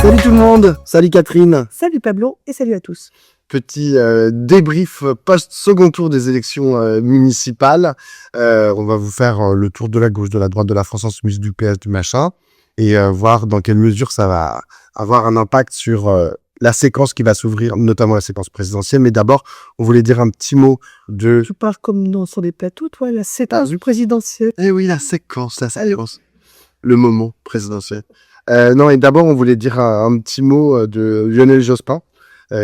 Salut tout le monde, salut Catherine. Salut Pablo et salut à tous. Petit débrief post-second tour des élections municipales. On va vous faire le tour de la gauche, de la droite, de la France Insoumise, du PS, du machin, et voir dans quelle mesure ça va avoir un impact sur la séquence qui va s'ouvrir, notamment la séquence présidentielle. Mais d'abord, on voulait dire un petit mot de... Tu parles comme sur des plateaux, toi, la séquence du présidentiel. Eh oui, la séquence, le moment présidentiel. Non, et d'abord, on voulait dire un petit mot de Lionel Jospin,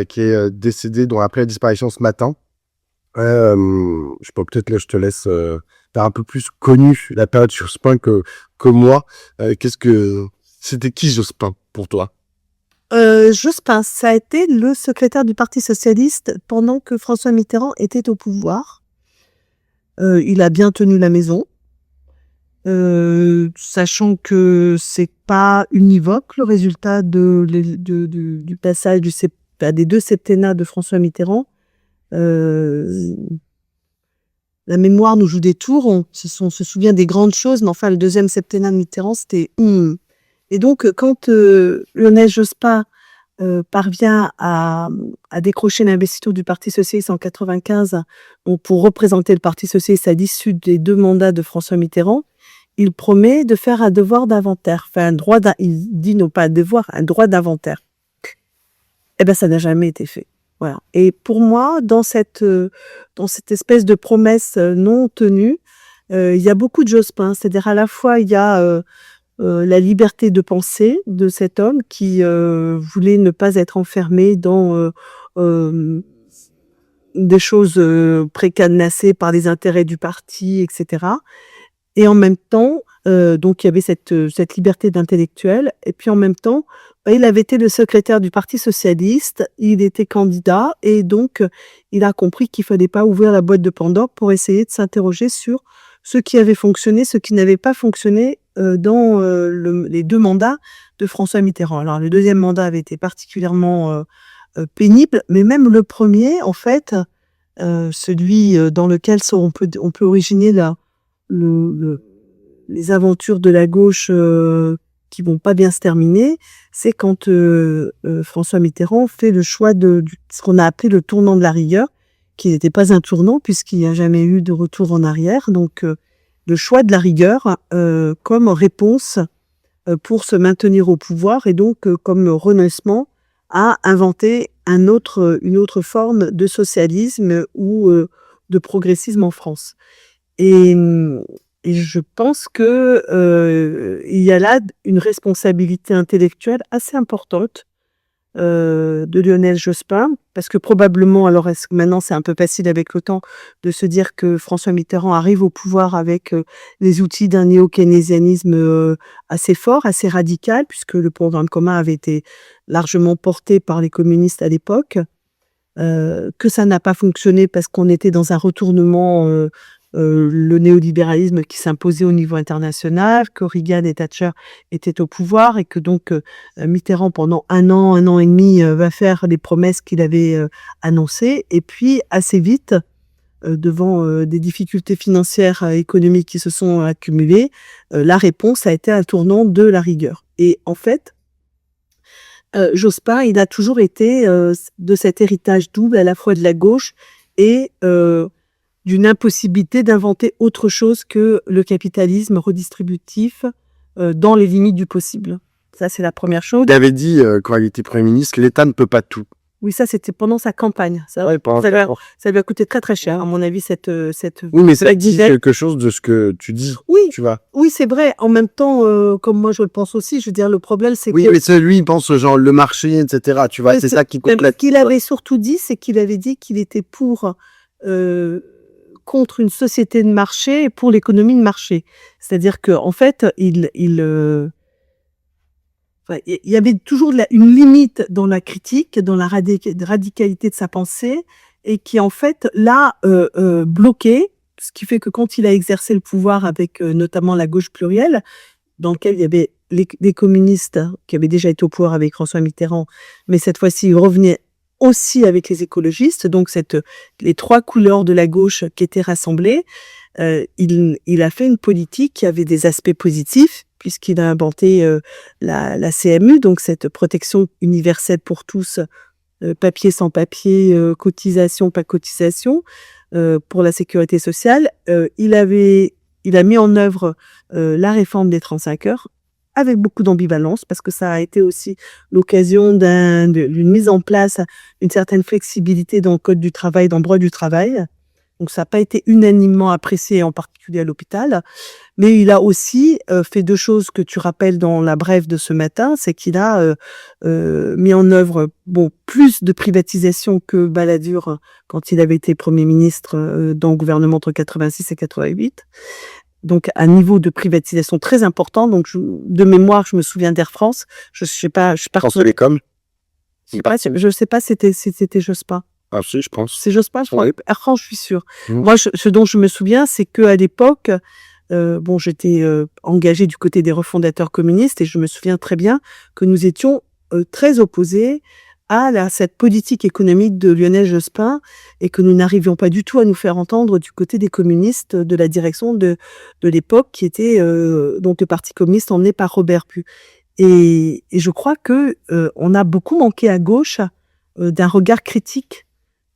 qui est décédé, dont après la disparition ce matin. Je sais pas, peut-être là, je te laisse faire un peu plus connu la période Jospin que moi. C'était qui Jospin pour toi? Jospin, ça a été le secrétaire du Parti socialiste pendant que François Mitterrand était au pouvoir. Il a bien tenu la maison. Sachant que c'est pas univoque le résultat du passage des 2 septennats de François Mitterrand. La mémoire nous joue des tours, on se souvient des grandes choses, mais enfin le 2e septennat de Mitterrand, c'était Et donc quand Lionel Jospin parvient à décrocher l'investiture du Parti socialiste en 95, pour représenter le Parti socialiste à l'issue des 2 mandats de François Mitterrand, il promet de faire un devoir d'inventaire. Enfin, il dit non pas un devoir, un droit d'inventaire. Eh ben, ça n'a jamais été fait. Voilà. Et pour moi, dans cette espèce de promesse non tenue, il y a beaucoup de Jospin. C'est-à-dire, à la fois, il y a la liberté de penser de cet homme qui voulait ne pas être enfermé dans des choses précadenassées par les intérêts du parti, etc. Et en même temps, donc il y avait cette liberté d'intellectuel. Et puis en même temps, il avait été le secrétaire du Parti socialiste, il était candidat, et donc il a compris qu'il fallait pas ouvrir la boîte de Pandore pour essayer de s'interroger sur ce qui avait fonctionné, ce qui n'avait pas fonctionné dans les 2 mandats de François Mitterrand. Alors le 2e mandat avait été particulièrement pénible, mais même le premier, en fait, celui dans lequel on peut originer les aventures de la gauche qui vont pas bien se terminer, c'est quand François Mitterrand fait le choix de ce qu'on a appelé le tournant de la rigueur, qui n'était pas un tournant puisqu'il n'y a jamais eu de retour en arrière. Donc le choix de la rigueur comme réponse pour se maintenir au pouvoir et donc comme renoncement à inventer une autre forme de socialisme ou de progressisme en France. Et je pense que il y a là une responsabilité intellectuelle assez importante de Lionel Jospin, parce que probablement, alors est-ce que maintenant c'est un peu facile avec le temps de se dire que François Mitterrand arrive au pouvoir avec les outils d'un néo-keynésianisme assez fort, assez radical, puisque le programme commun avait été largement porté par les communistes à l'époque, que ça n'a pas fonctionné parce qu'on était dans un retournement le néolibéralisme qui s'imposait au niveau international, que Reagan et Thatcher étaient au pouvoir et que donc Mitterrand, pendant un an et demi, va faire les promesses qu'il avait annoncées. Et puis, assez vite, devant des difficultés financières et économiques qui se sont accumulées, la réponse a été un tournant de la rigueur. Et en fait, Jospin, il a toujours été de cet héritage double, à la fois de la gauche et d'une impossibilité d'inventer autre chose que le capitalisme redistributif dans les limites du possible. Ça, c'est la première chose. Il avait dit, quand il était Premier ministre, l'État ne peut pas tout. Oui, ça, c'était pendant sa campagne. Ça lui a coûté très, très cher, à mon avis, cette Oui, mais ça dit quelque chose de ce que tu dis, oui, tu vois. Oui, c'est vrai. En même temps, comme moi, je le pense aussi, je veux dire, le problème, c'est que... Oui, mais lui, il pense genre le marché, etc., tu vois, c'est ça qui compte. Ce qu'il avait surtout dit, c'est qu'il avait dit qu'il était contre une société de marché et pour l'économie de marché. C'est-à-dire qu'en fait, il y avait toujours une limite dans la critique, dans la radicalité de sa pensée, et qui en fait l'a bloqué, ce qui fait que quand il a exercé le pouvoir avec notamment la gauche plurielle, dans lequel il y avait les communistes qui avaient déjà été au pouvoir avec François Mitterrand, mais cette fois-ci, il revenait aussi avec les écologistes, donc les 3 couleurs de la gauche qui étaient rassemblées, il a fait une politique qui avait des aspects positifs, puisqu'il a inventé la CMU, donc cette protection universelle pour tous, papier sans papier, cotisation pas cotisation, pour la sécurité sociale. Il a mis en œuvre la réforme des 35 heures avec beaucoup d'ambivalence, parce que ça a été aussi l'occasion d'une mise en place d'une certaine flexibilité dans le code du travail, dans le droit du travail. Donc ça n'a pas été unanimement apprécié, en particulier à l'hôpital. Mais il a aussi fait deux choses que tu rappelles dans la brève de ce matin, c'est qu'il a mis en œuvre plus de privatisation que Balladur quand il avait été Premier ministre dans le gouvernement entre 86 et 88. Donc un niveau de privatisation très important. Donc de mémoire, je me souviens d'Air France. Je sais pas. France Télécom. Je sais pas si c'était Jospin. Ah si, je pense. C'est Jospin, je crois. Oui. Air France, je suis sûre. Moi, ce dont je me souviens, c'est qu'à l'époque, j'étais engagée du côté des refondateurs communistes et je me souviens très bien que nous étions très opposés à cette politique économique de Lionel Jospin et que nous n'arrivions pas du tout à nous faire entendre du côté des communistes de la direction de l'époque qui était donc le Parti communiste emmené par Robert Pue. Et je crois que on a beaucoup manqué à gauche d'un regard critique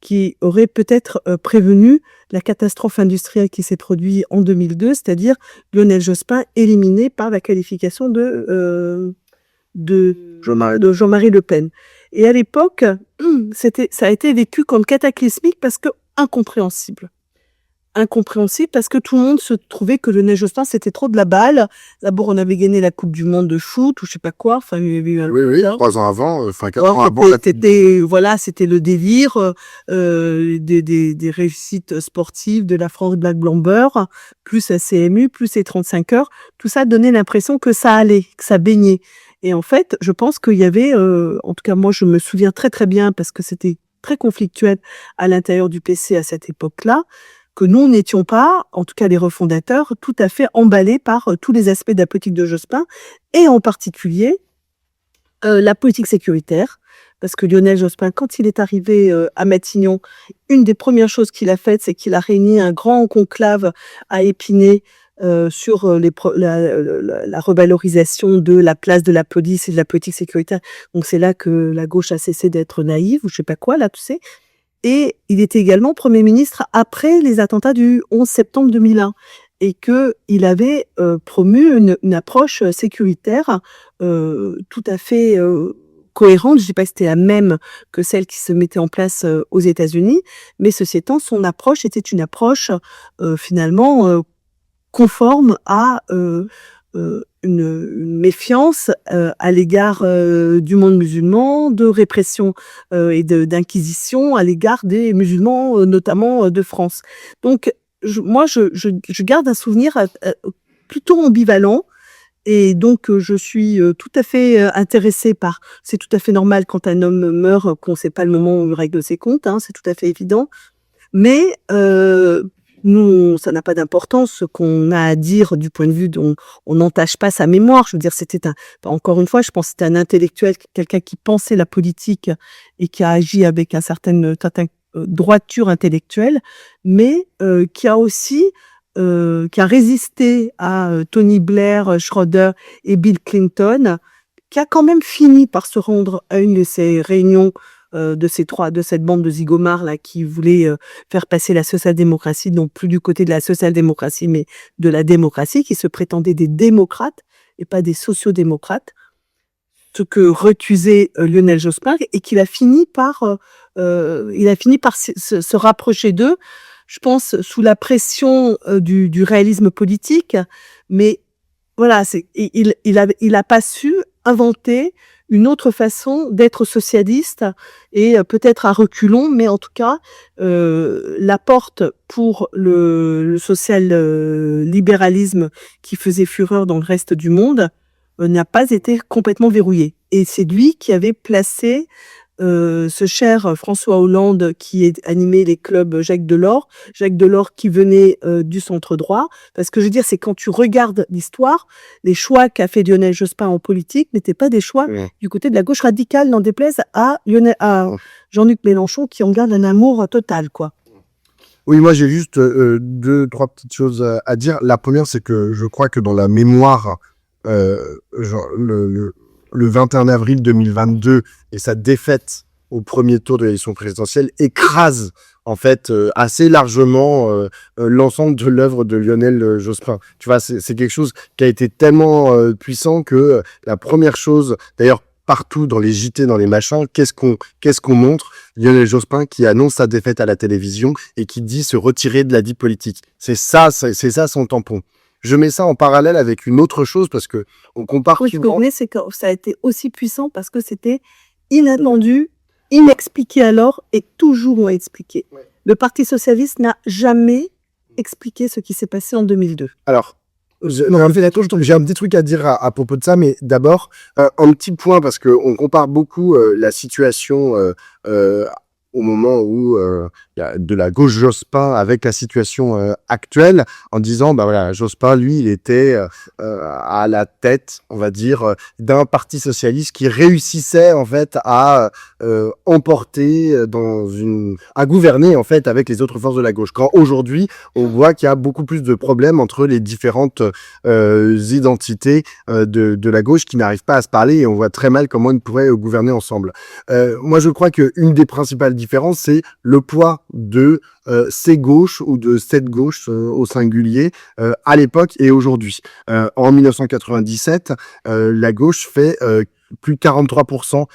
qui aurait peut-être prévenu la catastrophe industrielle qui s'est produite en 2002, c'est-à-dire Lionel Jospin éliminé par la qualification de Jean-Marie Le Pen. Et à l'époque, ça a été vécu comme cataclysmique parce que incompréhensible. Incompréhensible parce que tout le monde se trouvait que Lionel Jospin, c'était trop de la balle. D'abord, on avait gagné la Coupe du Monde de foot ou je sais pas quoi. Enfin, il y avait eu un... Oui, 3 ans avant, 4 ans avant. C'était le délire des réussites sportives de la France Black Blamber, plus la CMU, plus les 35 heures. Tout ça donnait l'impression que ça allait, que ça baignait. Et en fait, je pense qu'il y avait, en tout cas moi je me souviens très très bien parce que c'était très conflictuel à l'intérieur du PC à cette époque-là, que nous n'étions pas, en tout cas les refondateurs, tout à fait emballés par tous les aspects de la politique de Jospin et en particulier la politique sécuritaire. Parce que Lionel Jospin, quand il est arrivé à Matignon, une des premières choses qu'il a faites, c'est qu'il a réuni un grand conclave à Épinay sur la revalorisation de la place de la police et de la politique sécuritaire. Donc c'est là que la gauche a cessé d'être naïve, ou je sais pas quoi, là, tu sais. Et il était également Premier ministre après les attentats du 11 septembre 2001. Et qu'il avait promu une approche sécuritaire tout à fait cohérente. Je ne sais pas si c'était la même que celle qui se mettait en place aux États-Unis, mais ceci étant, son approche était une approche finalement conforme à une méfiance à l'égard du monde musulman, de répression et d'inquisition à l'égard des musulmans, notamment de France. Donc, je garde un souvenir plutôt ambivalent. Et donc, je suis tout à fait intéressée par... C'est tout à fait normal quand un homme meurt, qu'on ne sait pas le moment où il règle ses comptes, hein, c'est tout à fait évident. Mais nous, ça n'a pas d'importance. Ce qu'on a à dire du point de vue dont on n'entache pas sa mémoire. Je veux dire, encore une fois, je pense que c'était un intellectuel, quelqu'un qui pensait la politique et qui a agi avec un certain droiture intellectuelle, mais qui a aussi qui a résisté à Tony Blair, Schroeder et Bill Clinton, qui a quand même fini par se rendre à une de ces réunions de cette bande de zigomards là qui voulait faire passer la social-démocratie, non plus du côté de la social-démocratie, mais de la démocratie, qui se prétendaient des démocrates et pas des sociodémocrates, ce que recusait Lionel Jospin, et qu'il a fini par se rapprocher d'eux, je pense, sous la pression du réalisme politique, mais voilà, il a pas su inventer une autre façon d'être socialiste, et peut-être à reculons, mais en tout cas, la porte pour le social-libéralisme qui faisait fureur dans le reste du monde n'a pas été complètement verrouillée. Et c'est lui qui avait placé ce cher François Hollande qui animait les clubs Jacques Delors qui venait du centre droit. Parce que je veux dire, c'est quand tu regardes l'histoire, les choix qu'a fait Lionel Jospin en politique n'étaient pas des choix du côté de la gauche radicale, n'en déplaise à Jean-Luc Mélenchon qui en garde un amour total, quoi. Oui, moi j'ai juste 2-3 petites choses à dire. La première, c'est que je crois que dans la mémoire genre le 21 avril 2022 et sa défaite au premier tour de l'élection présidentielle écrase en fait assez largement l'ensemble de l'œuvre de Lionel Jospin. Tu vois, c'est quelque chose qui a été tellement puissant que la première chose, d'ailleurs partout dans les JT, dans les machins, qu'est-ce qu'on montre? Lionel Jospin qui annonce sa défaite à la télévision et qui dit se retirer de la vie politique. C'est ça son tampon. Je mets ça en parallèle avec une autre chose parce que on compare Oui, ce que vous souvent. voulez, c'est que ça a été aussi puissant parce que c'était inattendu, inexpliqué alors et toujours expliqué. Ouais. Le Parti socialiste n'a jamais expliqué ce qui s'est passé en 2002. Alors, j'ai un petit truc à dire à propos de ça, mais d'abord, un petit point, parce qu'on compare beaucoup la situation au moment où il y a de la gauche Jospin avec la situation actuelle, en disant, bah voilà, Jospin, lui, il était à la tête, on va dire, d'un parti socialiste qui réussissait en fait à emporter à gouverner en fait avec les autres forces de la gauche. Quand aujourd'hui, on voit qu'il y a beaucoup plus de problèmes entre les différentes identités de la gauche qui n'arrivent pas à se parler et on voit très mal comment ils pourraient gouverner ensemble. Moi, je crois qu'une des principales différences, c'est le poids de ces gauches ou de cette gauche au singulier à l'époque et aujourd'hui. En 1997, la gauche fait plus de 43%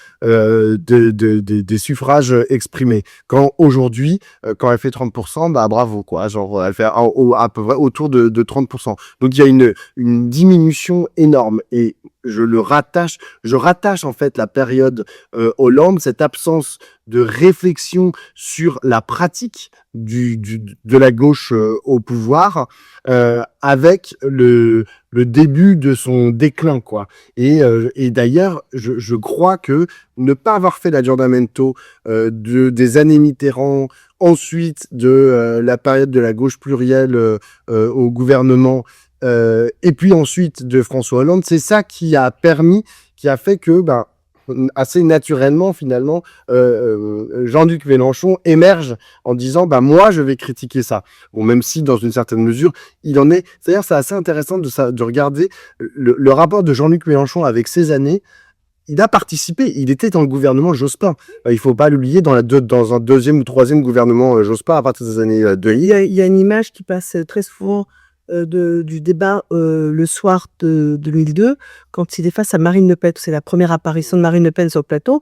des suffrages exprimés. Quand aujourd'hui, quand elle fait 30%, bah bravo quoi. Genre elle fait à peu près autour de 30%. Donc il y a une diminution énorme et je rattache en fait la période Hollande, cette absence de réflexion sur la pratique de la gauche au pouvoir avec le début de son déclin quoi. Et d'ailleurs je crois que ne pas avoir fait l'aggiornamento des années Mitterrand, ensuite de la période de la gauche plurielle au gouvernement et puis ensuite de François Hollande, c'est ça qui a fait que assez naturellement finalement Jean-Luc Mélenchon émerge en disant bah moi je vais critiquer ça. Bon, même si dans une certaine mesure il en est, c'est-à-dire c'est assez intéressant de regarder le rapport de Jean-Luc Mélenchon avec ses années. Il a participé, il était dans le gouvernement Jospin. Il faut pas l'oublier dans un deuxième ou troisième gouvernement Jospin à partir des années 2000. Il y a une image qui passe très souvent du débat le soir de 2002, quand il est face à Marine Le Pen. C'est la première apparition de Marine Le Pen sur le plateau.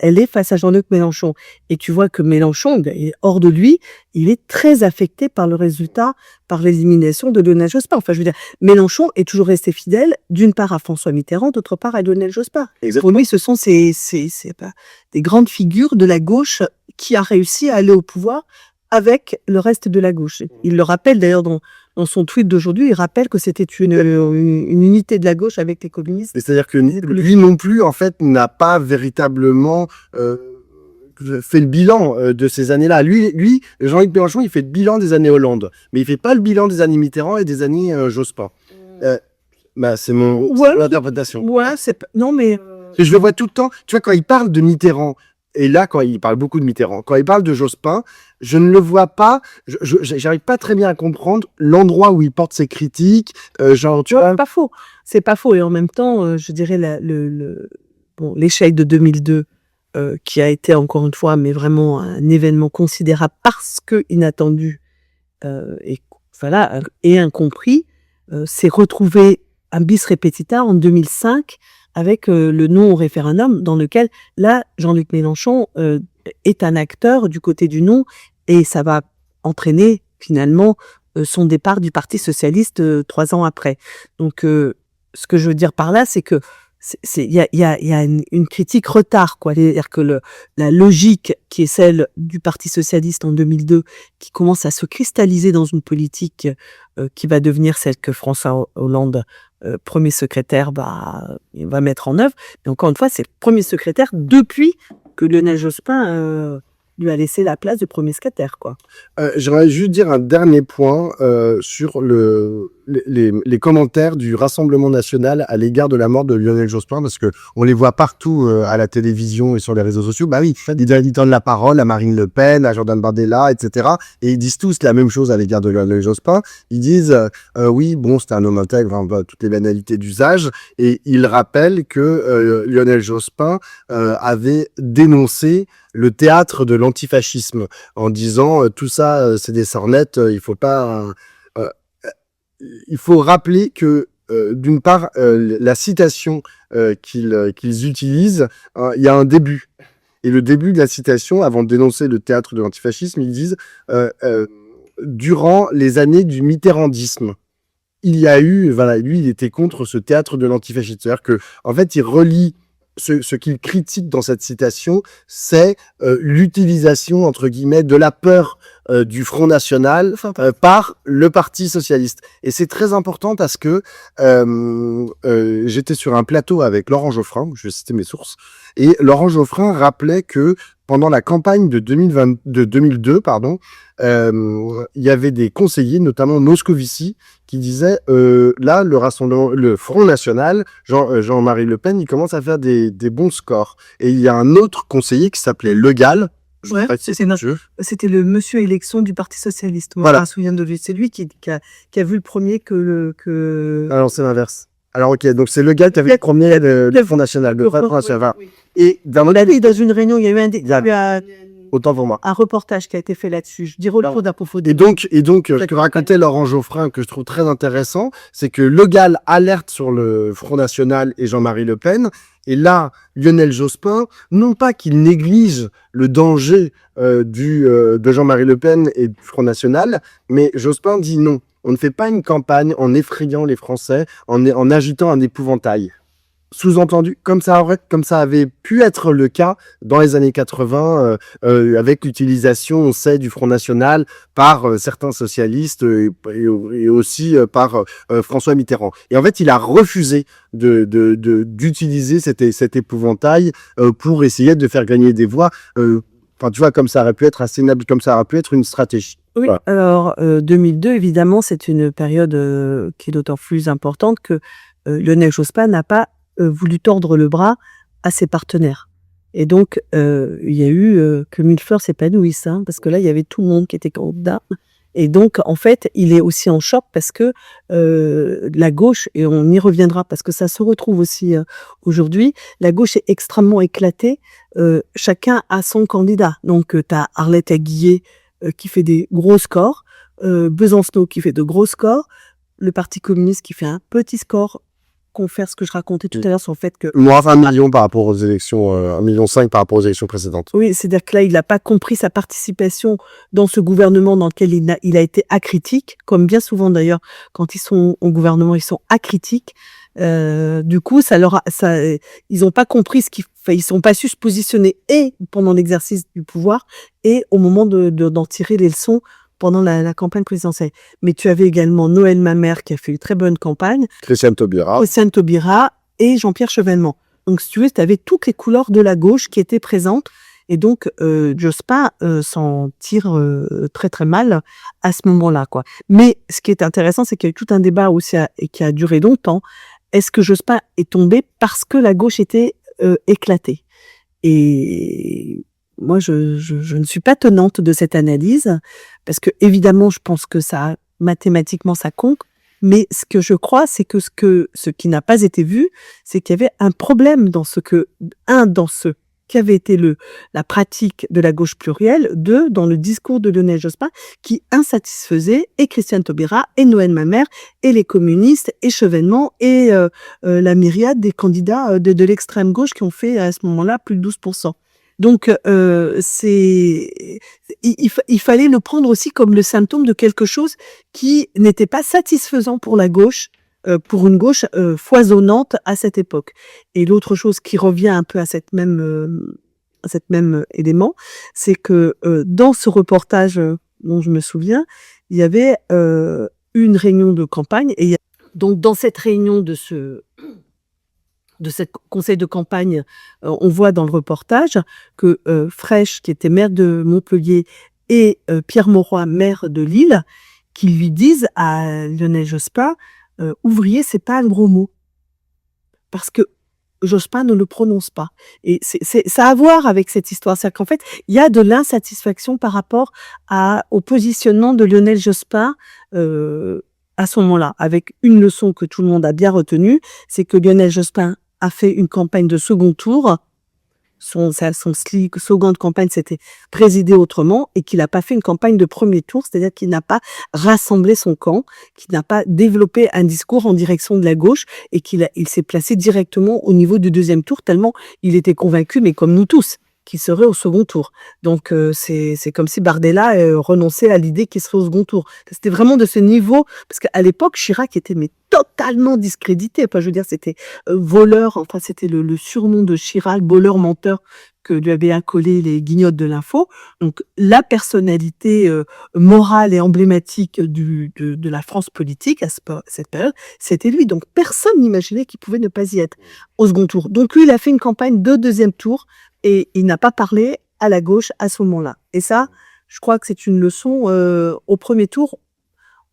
Elle est face à Jean-Luc Mélenchon. Et tu vois que Mélenchon, est hors de lui, il est très affecté par le résultat, par l'élimination de Lionel Jospin. Enfin, je veux dire, Mélenchon est toujours resté fidèle, d'une part à François Mitterrand, d'autre part à Lionel Jospin. Exactement. Pour lui, ce sont des grandes figures de la gauche qui a réussi à aller au pouvoir avec le reste de la gauche. Il le rappelle d'ailleurs dans son tweet d'aujourd'hui, il rappelle que c'était une unité de la gauche avec les communistes. C'est-à-dire que lui non plus, en fait, n'a pas véritablement fait le bilan de ces années-là. Lui, Jean-Luc Mélenchon, il fait le bilan des années Hollande, mais il fait pas le bilan des années Mitterrand et des années Jospin. C'est mon interprétation. Ouais, non mais je le vois tout le temps. Tu vois, quand il parle de Mitterrand, et là, quand il parle beaucoup de Mitterrand, quand il parle de Jospin, je ne le vois pas, j'arrive pas très bien à comprendre l'endroit où il porte ses critiques, genre, tu vois. C'est pas faux. Et en même temps, je dirais l'échec de 2002, qui a été encore une fois, mais vraiment un événement considérable parce que inattendu, et voilà, et incompris, s'est retrouvé un bis repetita en 2005 avec le non au référendum, dans lequel, là, Jean-Luc Mélenchon est un acteur du côté du non, et ça va entraîner, finalement, son départ du Parti socialiste 3 ans après. Donc, ce que je veux dire par là, c'est que il y a une critique retard, quoi. C'est-à-dire que la logique qui est celle du Parti socialiste en 2002, qui commence à se cristalliser dans une politique qui va devenir celle que François Hollande, premier secrétaire, il va mettre en œuvre. Et encore une fois, c'est le premier secrétaire depuis que Lionel Jospin lui a laissé la place de premier secrétaire, quoi. J'aimerais juste dire un dernier point sur les commentaires du Rassemblement national à l'égard de la mort de Lionel Jospin, parce que on les voit partout à la télévision et sur les réseaux sociaux. Bah oui, ils donnent la parole à Marine Le Pen, à Jordan Bardella, etc. Et ils disent tous la même chose à l'égard de Lionel Jospin. Ils disent oui, bon, c'était un homme intègre, enfin, toutes les banalités d'usage. Et ils rappellent que Lionel Jospin avait dénoncé le théâtre de l'antifascisme en disant tout ça, c'est des sornettes, il faut pas... il faut rappeler que, d'une part, la citation qu'ils utilisent, il y a un début. Et le début de la citation, avant de dénoncer le théâtre de l'antifascisme, ils disent durant les années du mitterrandisme, il y a eu, voilà, lui, il était contre ce théâtre de l'antifascisme. C'est-à-dire que, en fait, il relie ce qu'il critique dans cette citation, c'est l'utilisation, entre guillemets, de la peur du Front National par le Parti Socialiste. Et c'est très important parce que j'étais sur un plateau avec Laurent Geoffrin, je vais citer mes sources, et Laurent Geoffrin rappelait que pendant la campagne de 2002, il y avait des conseillers, notamment Moscovici, qui disaient là, le Front National, Jean-Marie Le Pen, il commence à faire des bons scores. Et il y a un autre conseiller qui s'appelait Le Gall. Ouais, c'était le monsieur élection du Parti Socialiste. Moi, voilà. Je me souviens de lui. C'est lui qui a vu le premier que... Alors, c'est l'inverse. Alors, ok, donc c'est Le Gall qui a vu le premier le Front National, le Front National. Oui. Et dans une réunion, il y a eu autant pour moi. Un reportage qui a été fait là-dessus. Je dirais autour d'approfondir. Et donc, ce que racontait Laurent Geoffrin, que je trouve très intéressant, c'est que Le Gall alerte sur le Front National et Jean-Marie Le Pen. Et là, Lionel Jospin, non pas qu'il néglige le danger de Jean-Marie Le Pen et du Front National, mais Jospin dit non. On ne fait pas une campagne en effrayant les Français, en agitant un épouvantail. Sous-entendu, comme ça avait pu être le cas dans les années 80, avec l'utilisation, on sait, du Front National par certains socialistes et aussi par François Mitterrand. Et en fait, il a refusé d'utiliser cet épouvantail pour essayer de faire gagner des voix. Enfin, tu vois, comme ça aurait pu être comme ça aurait pu être une stratégie. Oui, voilà. Alors 2002, évidemment, c'est une période qui est d'autant plus importante que Lionel Jospin n'a pas voulu tordre le bras à ses partenaires. Et donc, il y a eu que mille fleurs s'épanouissent, hein, parce que là, il y avait tout le monde qui était candidat. Et donc, en fait, il est aussi en choc parce que la gauche, et on y reviendra parce que ça se retrouve aussi aujourd'hui, la gauche est extrêmement éclatée. Chacun a son candidat. Donc, tu as Arlette Aguillet qui fait des gros scores, Besancenot qui fait de gros scores, le Parti communiste qui fait un petit score, confère ce que je racontais tout à l'heure sur le fait que... Moins 1 million par rapport aux élections, 1,5 million par rapport aux élections précédentes. Oui, c'est-à-dire que là, il n'a pas compris sa participation dans ce gouvernement dans lequel il a été acritique, comme bien souvent d'ailleurs, quand ils sont au gouvernement, ils sont acritiques. Du coup, ils n'ont pas compris ils sont pas su se positionner et pendant l'exercice du pouvoir et au moment d'en tirer les leçons pendant la campagne présidentielle. Mais tu avais également Noël Mamère qui a fait une très bonne campagne. Christiane Taubira et Jean-Pierre Chevènement. Donc, si tu veux, tu avais toutes les couleurs de la gauche qui étaient présentes. Et donc, Jospin s'en tire très, très mal à ce moment-là, quoi. Mais ce qui est intéressant, c'est qu'il y a eu tout un débat aussi qui a duré longtemps. Est-ce que Jospin est tombé parce que la gauche était éclatée? Et moi, je ne suis pas tenante de cette analyse, parce que évidemment, je pense que mathématiquement, ça compte. Mais ce que je crois, c'est que ce qui n'a pas été vu, c'est qu'il y avait un problème dans ce qu'avait été la pratique de la gauche plurielle, dans le discours de Lionel Jospin, qui insatisfaisait et Christiane Taubira, et Noël Mamère, et les communistes, et Chevènement, et la myriade des candidats de l'extrême gauche qui ont fait à ce moment-là plus de 12%. Donc, il fallait le prendre aussi comme le symptôme de quelque chose qui n'était pas satisfaisant pour la gauche, pour une gauche foisonnante à cette époque. Et l'autre chose qui revient un peu à cette même élément, c'est que dans ce reportage dont je me souviens, il y avait une réunion de campagne, et donc dans cette réunion de cette conseil de campagne, on voit dans le reportage que Fraîche, qui était maire de Montpellier, et Pierre Mauroy, maire de Lille, qu'ils lui disent à Lionel Jospin, ouvrier, c'est pas un gros mot. Parce que Jospin ne le prononce pas. Et ça a à voir avec cette histoire. C'est-à-dire qu'en fait, il y a de l'insatisfaction par rapport au positionnement de Lionel Jospin à ce moment-là, avec une leçon que tout le monde a bien retenue, c'est que Lionel Jospin a fait une campagne de second tour. Son seconde campagne, c'était présider autrement, et qu'il n'a pas fait une campagne de premier tour, c'est-à-dire qu'il n'a pas rassemblé son camp, qu'il n'a pas développé un discours en direction de la gauche, et il s'est placé directement au niveau du deuxième tour, tellement il était convaincu, mais comme nous tous, qu'il serait au second tour. Donc c'est comme si Bardella renonçait à l'idée qu'il serait au second tour. C'était vraiment de ce niveau, parce qu'à l'époque, Chirac était totalement discrédité. Enfin, je veux dire, c'était voleur, enfin c'était le surnom de Chirac, voleur, menteur, que lui avaient accolé les guignols de l'info. Donc la personnalité morale et emblématique de la France politique à cette période, c'était lui. Donc personne n'imaginait qu'il pouvait ne pas y être au second tour. Donc lui, il a fait une campagne de deuxième tour, et il n'a pas parlé à la gauche à ce moment-là. Et ça, je crois que c'est une leçon. Au premier tour,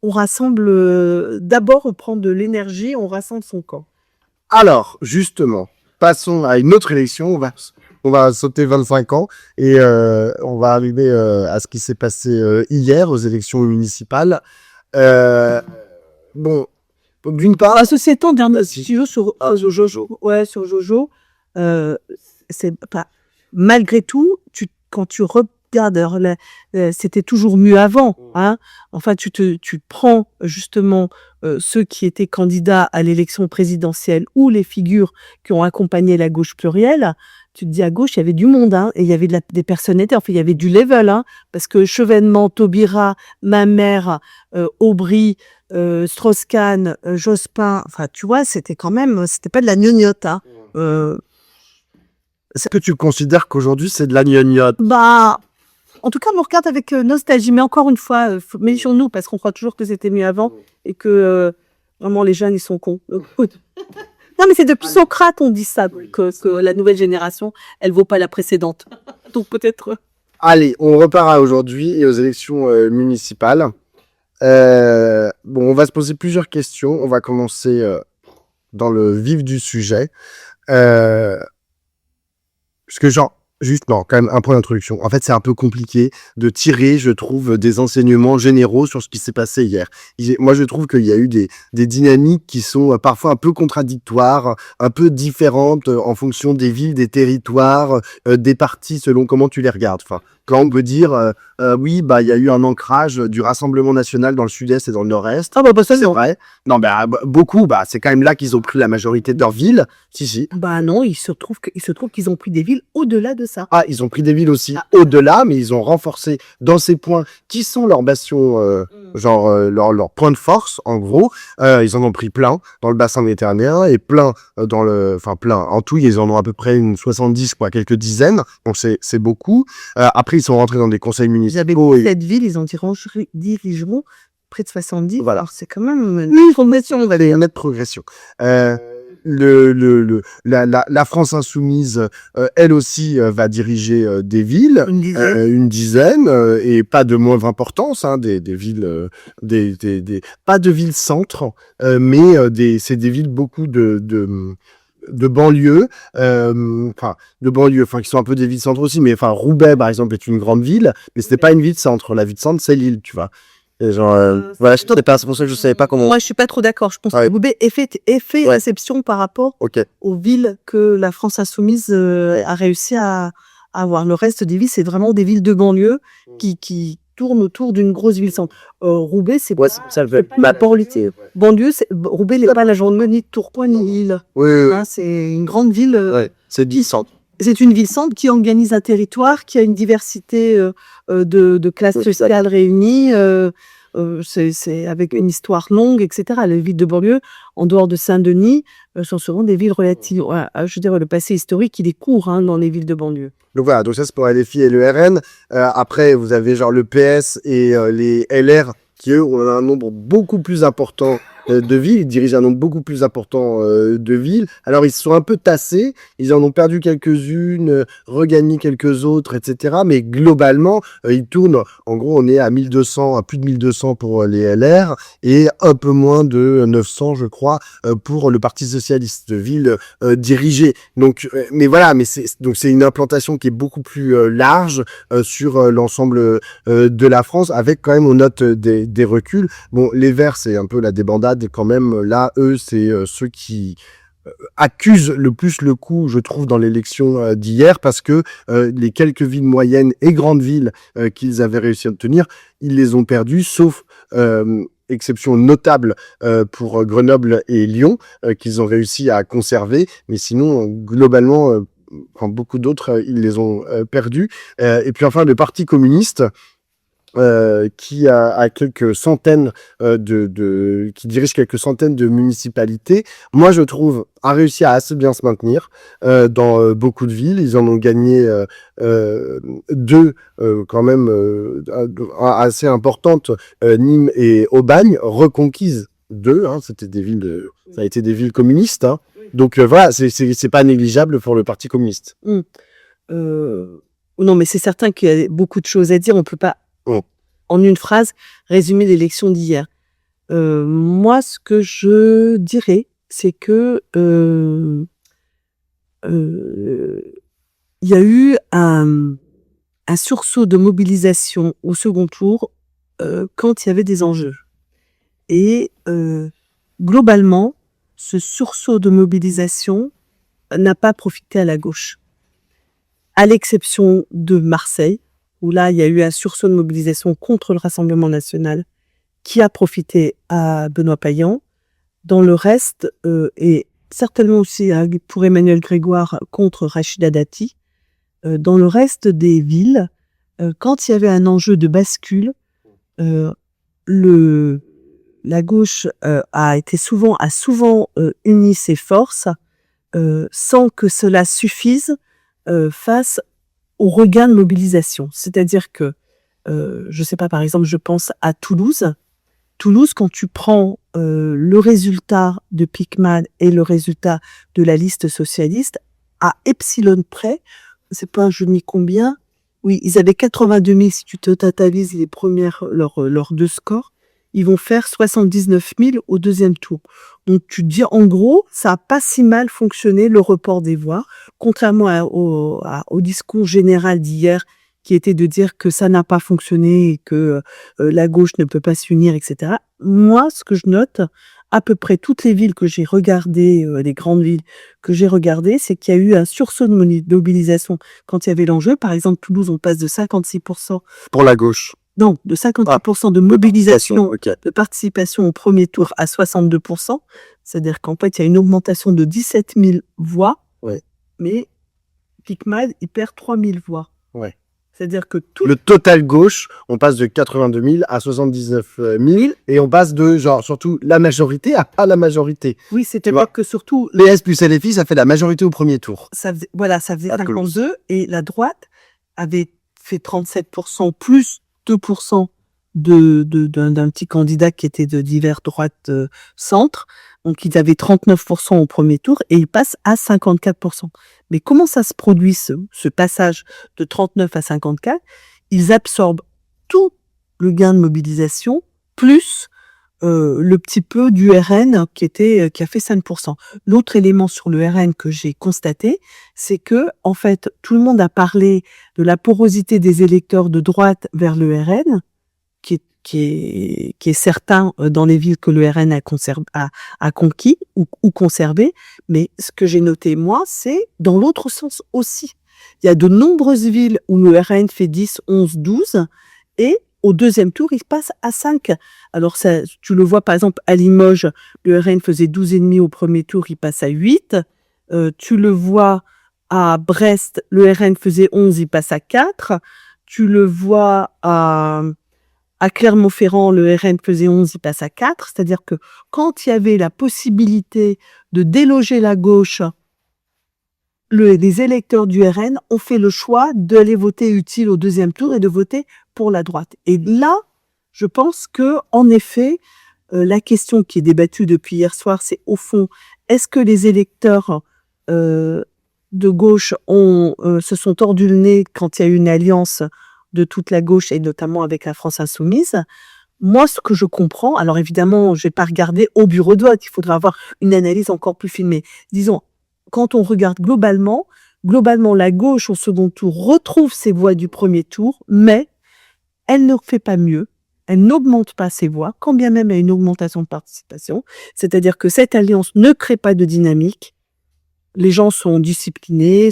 on rassemble, d'abord, on prend de l'énergie, on rassemble son camp. Alors, justement, passons à une autre élection. On va sauter 25 ans et on va arriver à ce qui s'est passé hier aux élections municipales. Bon, d'une part... Ceci étant, si tu veux, sur Jojo, sur Jojo, c'est pas... Malgré tout, quand tu regardes, c'était toujours mieux avant. Hein. Enfin, tu prends justement ceux qui étaient candidats à l'élection présidentielle ou les figures qui ont accompagné la gauche plurielle. Tu te dis, à gauche, il y avait du monde, hein, et il y avait des personnalités, enfin, il y avait du level, hein, parce que Chevènement, Taubira, Mamère, Aubry, Strauss-Kahn, Jospin, enfin, tu vois, c'était pas de la gnognotte, hein. Est-ce que tu considères qu'aujourd'hui, c'est de la gnognotte? En tout cas, on regarde avec nostalgie. Mais encore une fois, méfions-nous, parce qu'on croit toujours que c'était mieux avant, et que vraiment les jeunes, ils sont cons. Non, mais c'est depuis Socrate, on dit ça, que la nouvelle génération, elle vaut pas la précédente. Donc peut-être... Allez, on repart à aujourd'hui et aux élections municipales. On va se poser plusieurs questions. On va commencer dans le vif du sujet. Parce que quand même un point d'introduction. En fait, c'est un peu compliqué de tirer, je trouve, des enseignements généraux sur ce qui s'est passé hier. Moi, je trouve qu'il y a eu des dynamiques qui sont parfois un peu contradictoires, un peu différentes en fonction des villes, des territoires, des partis, selon comment tu les regardes. Enfin, quand on peut dire, oui, il y a eu un ancrage du Rassemblement national dans le sud-est et dans le nord-est. Ah ça c'est vrai. Non, beaucoup, c'est quand même là qu'ils ont pris la majorité de leurs villes. Si. Non, il se trouve qu'ils ont pris des villes au-delà de ça. Ah, ils ont pris des villes aussi au-delà, mais ils ont renforcé dans ces points qui sont leurs bastions, leur point de force, en gros. Ils en ont pris plein dans le bassin méditerranéen et plein plein. En tout, ils en ont à peu près une 70, quelques dizaines. Donc c'est beaucoup. Après, ils sont rentrés dans des conseils municipaux. Cette ville, ils en dirigeront près de 70. Voilà. Alors, c'est quand même une progression. On va aller mettre progression. La France insoumise, elle aussi, va diriger des villes, une dizaine, et pas de moindre importance, hein, des villes, pas de villes centres, mais c'est des villes beaucoup de banlieues, qui sont un peu des villes centres aussi, mais Roubaix par exemple est une grande ville, mais c'était pas une ville centre. La ville centre, c'est Lille, tu vois. Et voilà, c'est pour ça que je savais pas comment. Moi, je suis pas trop d'accord. Je pense que Roubaix est fait réception par rapport aux villes que la France insoumise a réussi à avoir. Le reste des villes, c'est vraiment des villes de banlieue qui tournent autour d'une grosse ville centre. Roubaix, c'est pas la politique. Banlieue, Roubaix n'est pas la gendarmerie de Tourcoing ni Lille. Hein, c'est une grande ville. C'est ville centre. C'est une ville centre qui organise un territoire, qui a une diversité de classes sociales réunies. C'est avec une histoire longue, etc. Les villes de banlieue, en dehors de Saint-Denis, sont souvent des villes relatives. Je veux dire, le passé historique, il est court dans les villes de banlieue. Donc voilà, ça c'est pour LFI et le RN. Après, vous avez le PS et les LR qui, eux, ont un nombre beaucoup plus important de villes. Ils dirigent un nombre beaucoup plus important de villes. Alors, ils se sont un peu tassés. Ils en ont perdu quelques-unes, regagné quelques autres, etc. Mais globalement, ils tournent. En gros, on est à 1200, à plus de 1200 pour les LR et un peu moins de 900, je crois, pour le Parti socialiste de ville dirigé. Donc, mais voilà, c'est une implantation qui est beaucoup plus large sur l'ensemble de la France, avec quand même, on note des reculs. Bon, les Verts, c'est un peu la débandade quand même. Là, eux, c'est ceux qui accusent le plus le coup, je trouve, dans l'élection d'hier, parce que les quelques villes moyennes et grandes villes qu'ils avaient réussi à obtenir, ils les ont perdues, sauf exception notable pour Grenoble et Lyon, qu'ils ont réussi à conserver. Mais sinon, globalement, beaucoup d'autres, ils les ont perdus. Et puis enfin, le Parti communiste, qui a quelques centaines qui dirige quelques centaines de municipalités, moi je trouve a réussi à assez bien se maintenir dans beaucoup de villes. Ils en ont gagné deux quand même assez importantes, Nîmes et Aubagne, reconquises deux. C'était des villes, ça a été des villes communistes. Donc voilà, c'est pas négligeable pour le Parti communiste. Non, mais c'est certain qu'il y a beaucoup de choses à dire. On peut pas en une phrase, résumer l'élection d'hier. Moi, ce que je dirais, c'est que il y a eu un sursaut de mobilisation au second tour quand il y avait des enjeux. Et globalement, ce sursaut de mobilisation n'a pas profité à la gauche. À l'exception de Marseille, où là, il y a eu un sursaut de mobilisation contre le Rassemblement national qui a profité à Benoît Payan. Dans le reste, et certainement aussi pour Emmanuel Grégoire contre Rachida Dati, dans le reste des villes, quand il y avait un enjeu de bascule, la gauche a souvent uni ses forces sans que cela suffise face au regain de mobilisation. C'est-à-dire que, je sais pas, par exemple, je pense à Toulouse. Toulouse, quand tu prends le résultat de PICMAD et le résultat de la liste socialiste, à epsilon près, c'est pas je ne dis combien, oui, ils avaient 82 000, si tu totalises les premières, leurs deux scores, ils vont faire 79 000 au deuxième tour. Donc, tu te dis, en gros, ça a pas si mal fonctionné, le report des voix, contrairement au discours général d'hier, qui était de dire que ça n'a pas fonctionné et que la gauche ne peut pas s'unir, etc. Moi, ce que je note, à peu près toutes les villes que j'ai regardées, les grandes villes que j'ai regardées, c'est qu'il y a eu un sursaut de mobilisation quand il y avait l'enjeu. Par exemple, Toulouse, on passe de 56%. Pour la gauche. Non, de 58% de mobilisation, de participation au premier tour à 62%. C'est-à-dire qu'en fait, il y a une augmentation de 17 000 voix. Ouais. Mais PICMAD, il perd 3 000 voix. Ouais. C'est-à-dire que le total gauche, on passe de 82 000 à 79 000 et on passe de, genre, surtout la majorité à pas la majorité. Oui, c'était pas que surtout... PS plus LFI, ça fait la majorité au premier tour. Ça faisait 52 et la droite avait fait 37% plus 2% d'un petit candidat qui était de divers droite centre. Donc, ils avaient 39% au premier tour et ils passent à 54%. Mais comment ça se produit, ce passage de 39 à 54? Ils absorbent tout le gain de mobilisation, plus le petit peu du RN qui a fait 5%. L'autre élément sur le RN que j'ai constaté, c'est que, en fait, tout le monde a parlé de la porosité des électeurs de droite vers le RN, qui est certain dans les villes que le RN a conquis ou conservé. Mais ce que j'ai noté, moi, c'est dans l'autre sens aussi. Il y a de nombreuses villes où le RN fait 10, 11, 12 et au deuxième tour, il passe à 5. Alors, ça, tu le vois, par exemple, à Limoges, le RN faisait 12,5 au premier tour, il passe à 8. Tu le vois à Brest, le RN faisait 11, il passe à 4. Tu le vois à Clermont-Ferrand, le RN faisait 11, il passe à 4. C'est-à-dire que quand il y avait la possibilité de déloger la gauche, les électeurs du RN ont fait le choix d'aller voter utile au deuxième tour et de voter pour la droite. Et là, je pense que, en effet, la question qui est débattue depuis hier soir, c'est au fond, est-ce que les électeurs de gauche se sont tordus le nez quand il y a eu une alliance de toute la gauche et notamment avec la France insoumise? Moi, ce que je comprends, alors évidemment, je vais pas regarder au bureau de vote, il faudra avoir une analyse encore plus filmée. Disons, quand on regarde globalement, la gauche au second tour retrouve ses voix du premier tour, mais elle ne fait pas mieux. Elle n'augmente pas ses voix, quand bien même il y a une augmentation de participation. C'est-à-dire que cette alliance ne crée pas de dynamique. Les gens sont disciplinés,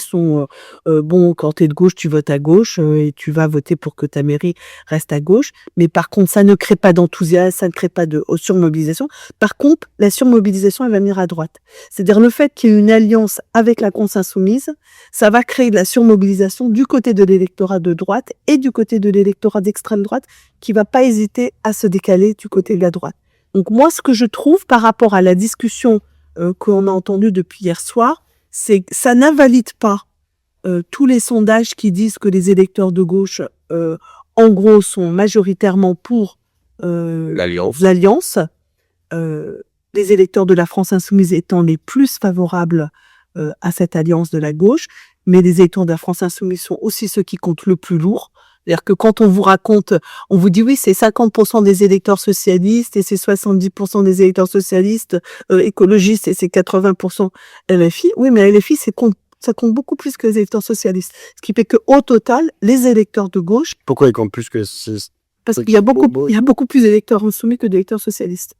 bon, quand tu es de gauche, tu votes à gauche et tu vas voter pour que ta mairie reste à gauche. Mais par contre, ça ne crée pas d'enthousiasme, ça ne crée pas de surmobilisation. Par contre, la surmobilisation, elle va venir à droite. C'est-à-dire le fait qu'il y ait une alliance avec la France insoumise, ça va créer de la surmobilisation du côté de l'électorat de droite et du côté de l'électorat d'extrême droite qui va pas hésiter à se décaler du côté de la droite. Donc moi, ce que je trouve par rapport à la discussion qu'on a entendue depuis hier soir, c'est que ça n'invalide pas tous les sondages qui disent que les électeurs de gauche, en gros, sont majoritairement pour l'alliance. Les électeurs de la France insoumise étant les plus favorables à cette alliance de la gauche, mais les électeurs de la France insoumise sont aussi ceux qui comptent le plus lourd. C'est-à-dire que quand on vous raconte, on vous dit oui, c'est 50% des électeurs socialistes et c'est 70% des électeurs socialistes écologistes et c'est 80% LFI. Oui, mais LFI, ça compte beaucoup plus que les électeurs socialistes. Ce qui fait qu'au total, les électeurs de gauche... Pourquoi ils comptent plus que... Parce qu'il y a beaucoup plus d'électeurs insoumis que d'électeurs socialistes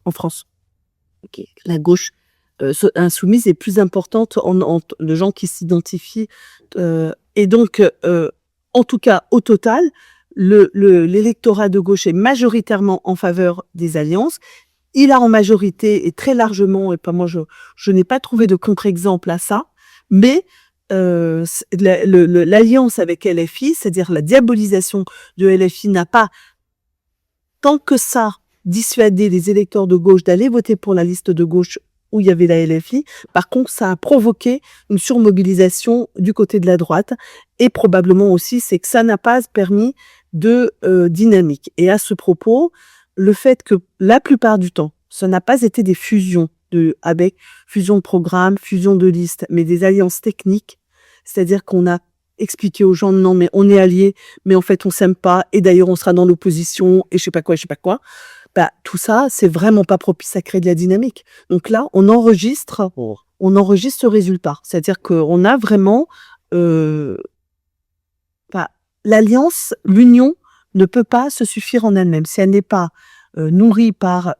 en France. Okay. La gauche insoumise est plus importante de gens qui s'identifient. Et donc... en tout cas, au total, l'électorat de gauche est majoritairement en faveur des alliances. Il a en majorité et très largement, et pas moi, je n'ai pas trouvé de contre-exemple à ça, mais l'alliance avec LFI, c'est-à-dire la diabolisation de LFI, n'a pas tant que ça dissuadé les électeurs de gauche d'aller voter pour la liste de gauche où il y avait la LFI. Par contre, ça a provoqué une surmobilisation du côté de la droite et probablement aussi, c'est que ça n'a pas permis de dynamique. Et à ce propos, le fait que la plupart du temps, ça n'a pas été des fusions avec fusion de programme, fusion de liste, mais des alliances techniques, c'est-à-dire qu'on a expliqué aux gens non mais on est alliés, mais en fait on s'aime pas et d'ailleurs on sera dans l'opposition et je sais pas quoi. Bah, tout ça, c'est vraiment pas propice à créer de la dynamique. Donc là, on enregistre ce résultat. C'est-à-dire qu'on a vraiment, l'alliance, l'union ne peut pas se suffire en elle-même. Si elle n'est pas nourrie par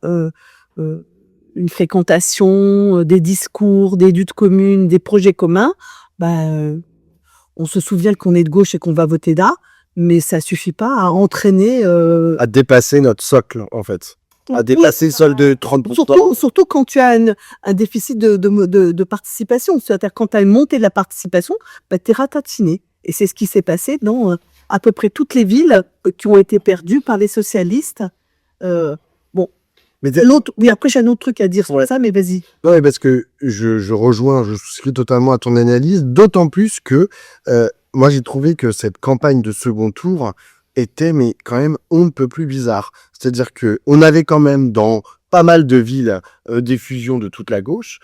une fréquentation, des discours, des luttes communes, des projets communs, on se souvient qu'on est de gauche et qu'on va voter là. Mais ça suffit pas à entraîner... À dépasser notre socle, en fait. À dépasser le sol de 30%. Surtout quand tu as un déficit de participation. C'est-à-dire quand tu as une montée de la participation, tu es ratatiné. Et c'est ce qui s'est passé dans à peu près toutes les villes qui ont été perdues par les socialistes. Mais après j'ai un autre truc à dire sur ça, mais vas-y. Non, parce que je souscris totalement à ton analyse, d'autant plus que... moi, j'ai trouvé que cette campagne de second tour était, mais quand même, on ne peut plus bizarre. C'est-à-dire que on avait quand même dans pas mal de villes des fusions de toute la gauche.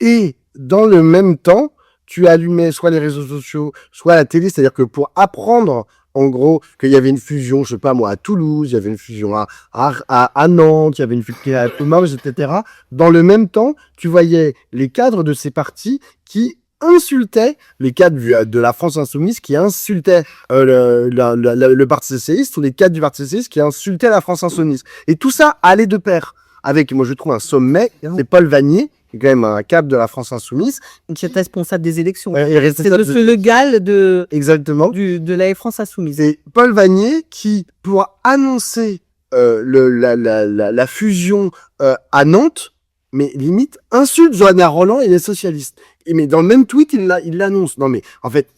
Et dans le même temps, tu allumais soit les réseaux sociaux, soit la télé. C'est-à-dire que pour apprendre, en gros, qu'il y avait une fusion, je sais pas moi, à Toulouse, il y avait une fusion à Nantes, il y avait une fusion à Toulouse, etc. Dans le même temps, tu voyais les cadres de ces partis qui insultait les cadres de la France insoumise qui insultaient le Parti socialiste ou les cadres du Parti socialiste qui insultaient la France insoumise. Et tout ça allait de pair avec, moi je trouve, un sommet, c'est Paul Vannier, qui est quand même un cap de la France insoumise. Qui est responsable des élections. C'est le Gall exactement. de la France insoumise. C'est Paul Vannier qui, pour annoncer la fusion à Nantes, mais limite, insulte Johanna Rolland et les socialistes. Mais dans le même tweet, il l'annonce. Non, mais en fait,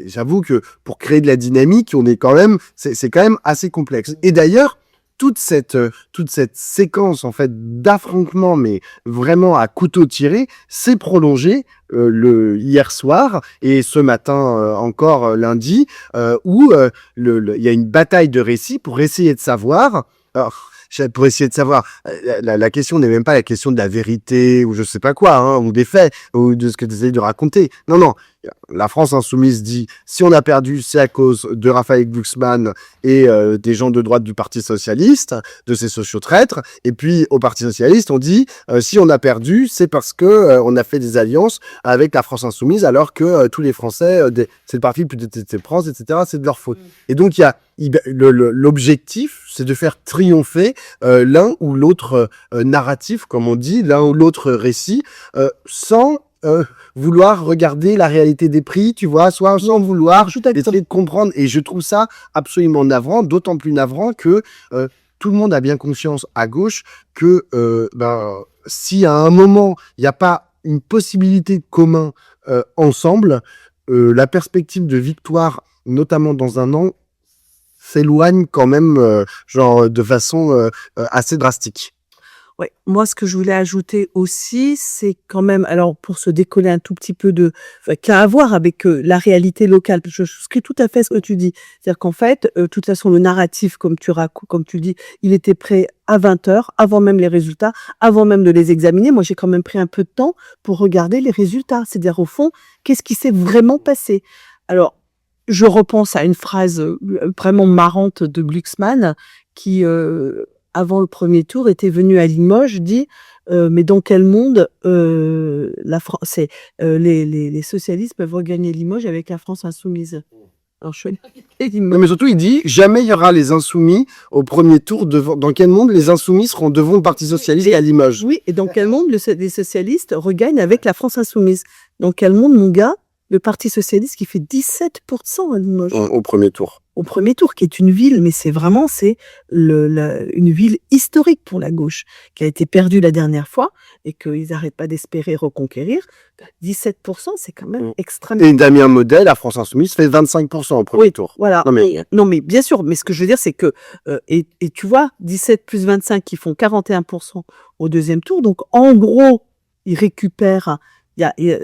j'avoue que pour créer de la dynamique, c'est quand même assez complexe. Et d'ailleurs, toute cette séquence en fait d'affrontement, mais vraiment à couteau tiré, s'est prolongée hier soir et ce matin encore lundi, où il y a une bataille de récits pour essayer de savoir. Alors, pour essayer de savoir. La question n'est même pas la question de la vérité ou je sais pas quoi, hein, ou des faits, ou de ce que tu essayes de raconter. Non, non. La France insoumise dit, si on a perdu, c'est à cause de Raphaël Glucksmann et des gens de droite du Parti socialiste, de ces sociaux-traîtres. Et puis, au Parti socialiste, on dit, si on a perdu, c'est parce que on a fait des alliances avec la France insoumise, alors que tous les Français, c'est le parti le plus détesté de France, etc., c'est de leur faute. Et donc, l'objectif, c'est de faire triompher l'un ou l'autre narratif, comme on dit, l'un ou l'autre récit, sans vouloir regarder la réalité des prix, tu vois, soit sans vouloir essayer de comprendre. Et je trouve ça absolument navrant, d'autant plus navrant que tout le monde a bien conscience à gauche que si à un moment, il n'y a pas une possibilité de commun ensemble, la perspective de victoire, notamment dans un an, s'éloigne quand même de façon assez drastique. Ouais, moi, ce que je voulais ajouter aussi, c'est quand même, alors pour se décoller un tout petit peu qui a à voir avec la réalité locale. Je souscris tout à fait ce que tu dis. C'est-à-dire qu'en fait, de toute façon, le narratif, comme tu dis, il était prêt à 20h, avant même les résultats, avant même de les examiner. Moi, j'ai quand même pris un peu de temps pour regarder les résultats. C'est-à-dire, au fond, qu'est-ce qui s'est vraiment passé? Alors, je repense à une phrase vraiment marrante de Glucksmann qui, avant le premier tour, était venu à Limoges, dit mais dans quel monde les socialistes peuvent regagner Limoges avec la France insoumise? Alors je suis Non, mais surtout, il dit jamais il y aura les insoumis au premier tour. Dans quel monde les insoumis seront devant le Parti socialiste à Limoges? Oui, et dans quel monde les socialistes regagnent avec la France insoumise? Dans quel monde, mon gars, le Parti socialiste qui fait 17% à Limoges au premier tour? Au premier tour, qui est une ville, mais c'est une ville historique pour la gauche, qui a été perdue la dernière fois et qu'ils n'arrêtent pas d'espérer reconquérir. 17%, c'est quand même extrêmement. Et Damien Model, la France insoumise, fait 25% au premier tour. Voilà. Non, mais bien sûr, mais ce que je veux dire, c'est que, et tu vois, 17 plus 25 qui font 41% au deuxième tour. Donc, en gros, ils récupèrent,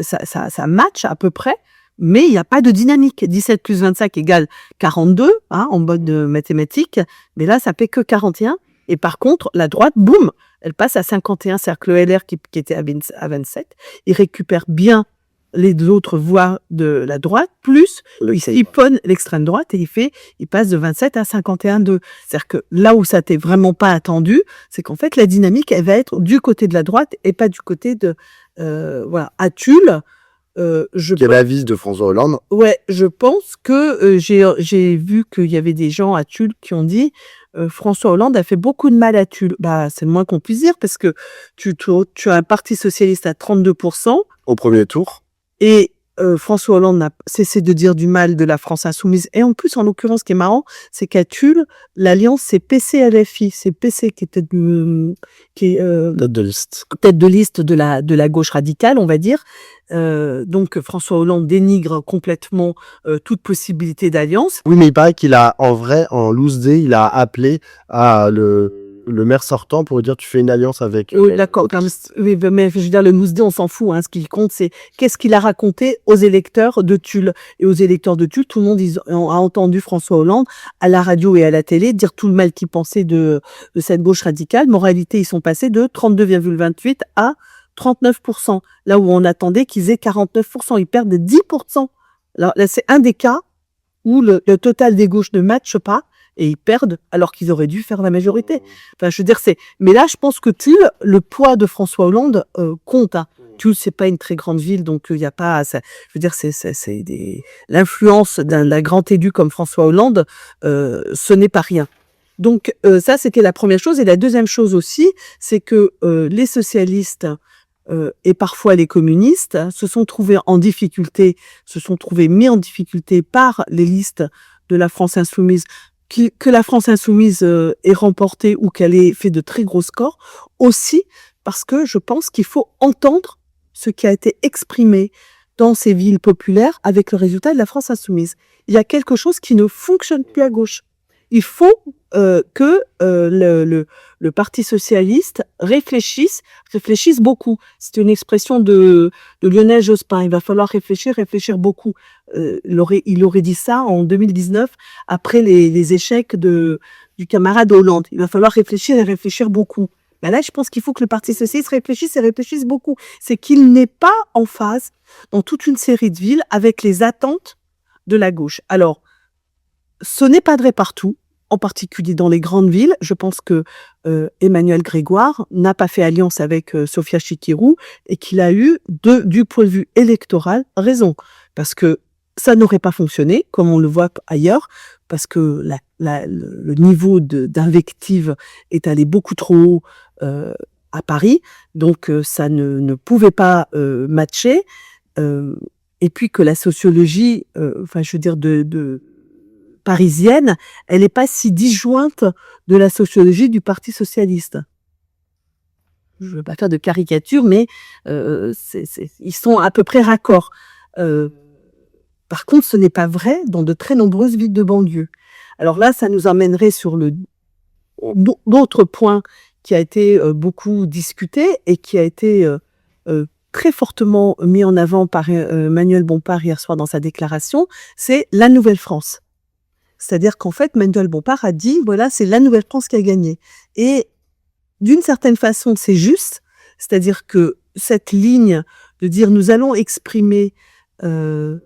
ça match à peu près. Mais il n'y a pas de dynamique. 17 plus 25 égale 42, en mode mathématique. Mais là, ça fait que 41. Et par contre, la droite, boum, elle passe à 51. C'est-à-dire que le LR qui était à 27, il récupère bien les autres voix de la droite, plus il ponne l'extrême droite et il passe de 27 à 51,2. C'est-à-dire que là où ça t'est vraiment pas attendu, c'est qu'en fait, la dynamique, elle va être du côté de la droite et pas du côté de, à Tulle. Quel avis de François Hollande? Ouais, je pense que j'ai vu qu'il y avait des gens à Tulle qui ont dit François Hollande a fait beaucoup de mal à Tulle. Bah, c'est le moins qu'on puisse dire parce que tu as un parti socialiste à 32% au premier tour et François Hollande n'a cessé de dire du mal de la France insoumise. Et en plus, en l'occurrence, ce qui est marrant, c'est qu'à Tulle, l'alliance, c'est PC-LFI. C'est PC qui est tête de liste de la gauche radicale, on va dire. Donc, François Hollande dénigre complètement toute possibilité d'alliance. Oui, mais il paraît qu'il a, en loose day, il a appelé à le maire sortant pour lui dire tu fais une alliance avec... Oui, d'accord. Mais je veux dire, le loose day, on s'en fout. Ce qui compte, c'est qu'est-ce qu'il a raconté aux électeurs de Tulle. Et aux électeurs de Tulle, tout le monde a entendu François Hollande à la radio et à la télé dire tout le mal qu'il pensait de cette gauche radicale. Moralité, ils sont passés de 32,28 à 39%. Là où on attendait qu'ils aient 49%. Ils perdent 10%. Alors là, c'est un des cas où le total des gauches ne matche pas. Et ils perdent alors qu'ils auraient dû faire la majorité. Enfin, je veux dire, mais là, je pense que Tulle, le poids de François Hollande compte. Tulle, c'est pas une très grande ville, donc il y a pas. Je veux dire, l'influence d'un grand élu comme François Hollande, ce n'est pas rien. Donc ça, c'était la première chose. Et la deuxième chose aussi, c'est que les socialistes et parfois les communistes se sont trouvés mis en difficulté par les listes de la France insoumise. Que la France insoumise ait remporté ou qu'elle ait fait de très gros scores, aussi parce que je pense qu'il faut entendre ce qui a été exprimé dans ces villes populaires avec le résultat de la France insoumise. Il y a quelque chose qui ne fonctionne plus à gauche. Il faut que le Parti socialiste réfléchisse beaucoup. C'est une expression de Lionel Jospin. Il va falloir réfléchir beaucoup. Il aurait dit ça en 2019 après les échecs de du camarade Hollande. Il va falloir réfléchir et réfléchir beaucoup. Ben là, je pense qu'il faut que le Parti socialiste réfléchisse et réfléchisse beaucoup. C'est qu'il n'est pas en phase dans toute une série de villes avec les attentes de la gauche. Alors, ce n'est pas vrai partout, en particulier dans les grandes villes. Je pense que Emmanuel Grégoire n'a pas fait alliance avec Sofia Chikirou et qu'il a eu, du point de vue électoral, raison. Parce que ça n'aurait pas fonctionné, comme on le voit ailleurs, parce que le niveau d'invective est allé beaucoup trop haut à Paris, donc ça ne pouvait pas matcher. Et puis que la sociologie, parisienne, elle n'est pas si disjointe de la sociologie du Parti socialiste. Je ne veux pas faire de caricature, mais ils sont à peu près raccords. Par contre, ce n'est pas vrai dans de très nombreuses villes de banlieue. Alors là, ça nous emmènerait sur d'autres points qui a été beaucoup discuté et qui a été très fortement mis en avant par Manuel Bompard hier soir dans sa déclaration, c'est la Nouvelle-France. C'est-à-dire qu'en fait, Manuel Bompard a dit, voilà, c'est la Nouvelle-France qui a gagné. Et d'une certaine façon, c'est juste. C'est-à-dire que cette ligne de dire nous allons exprimer, nous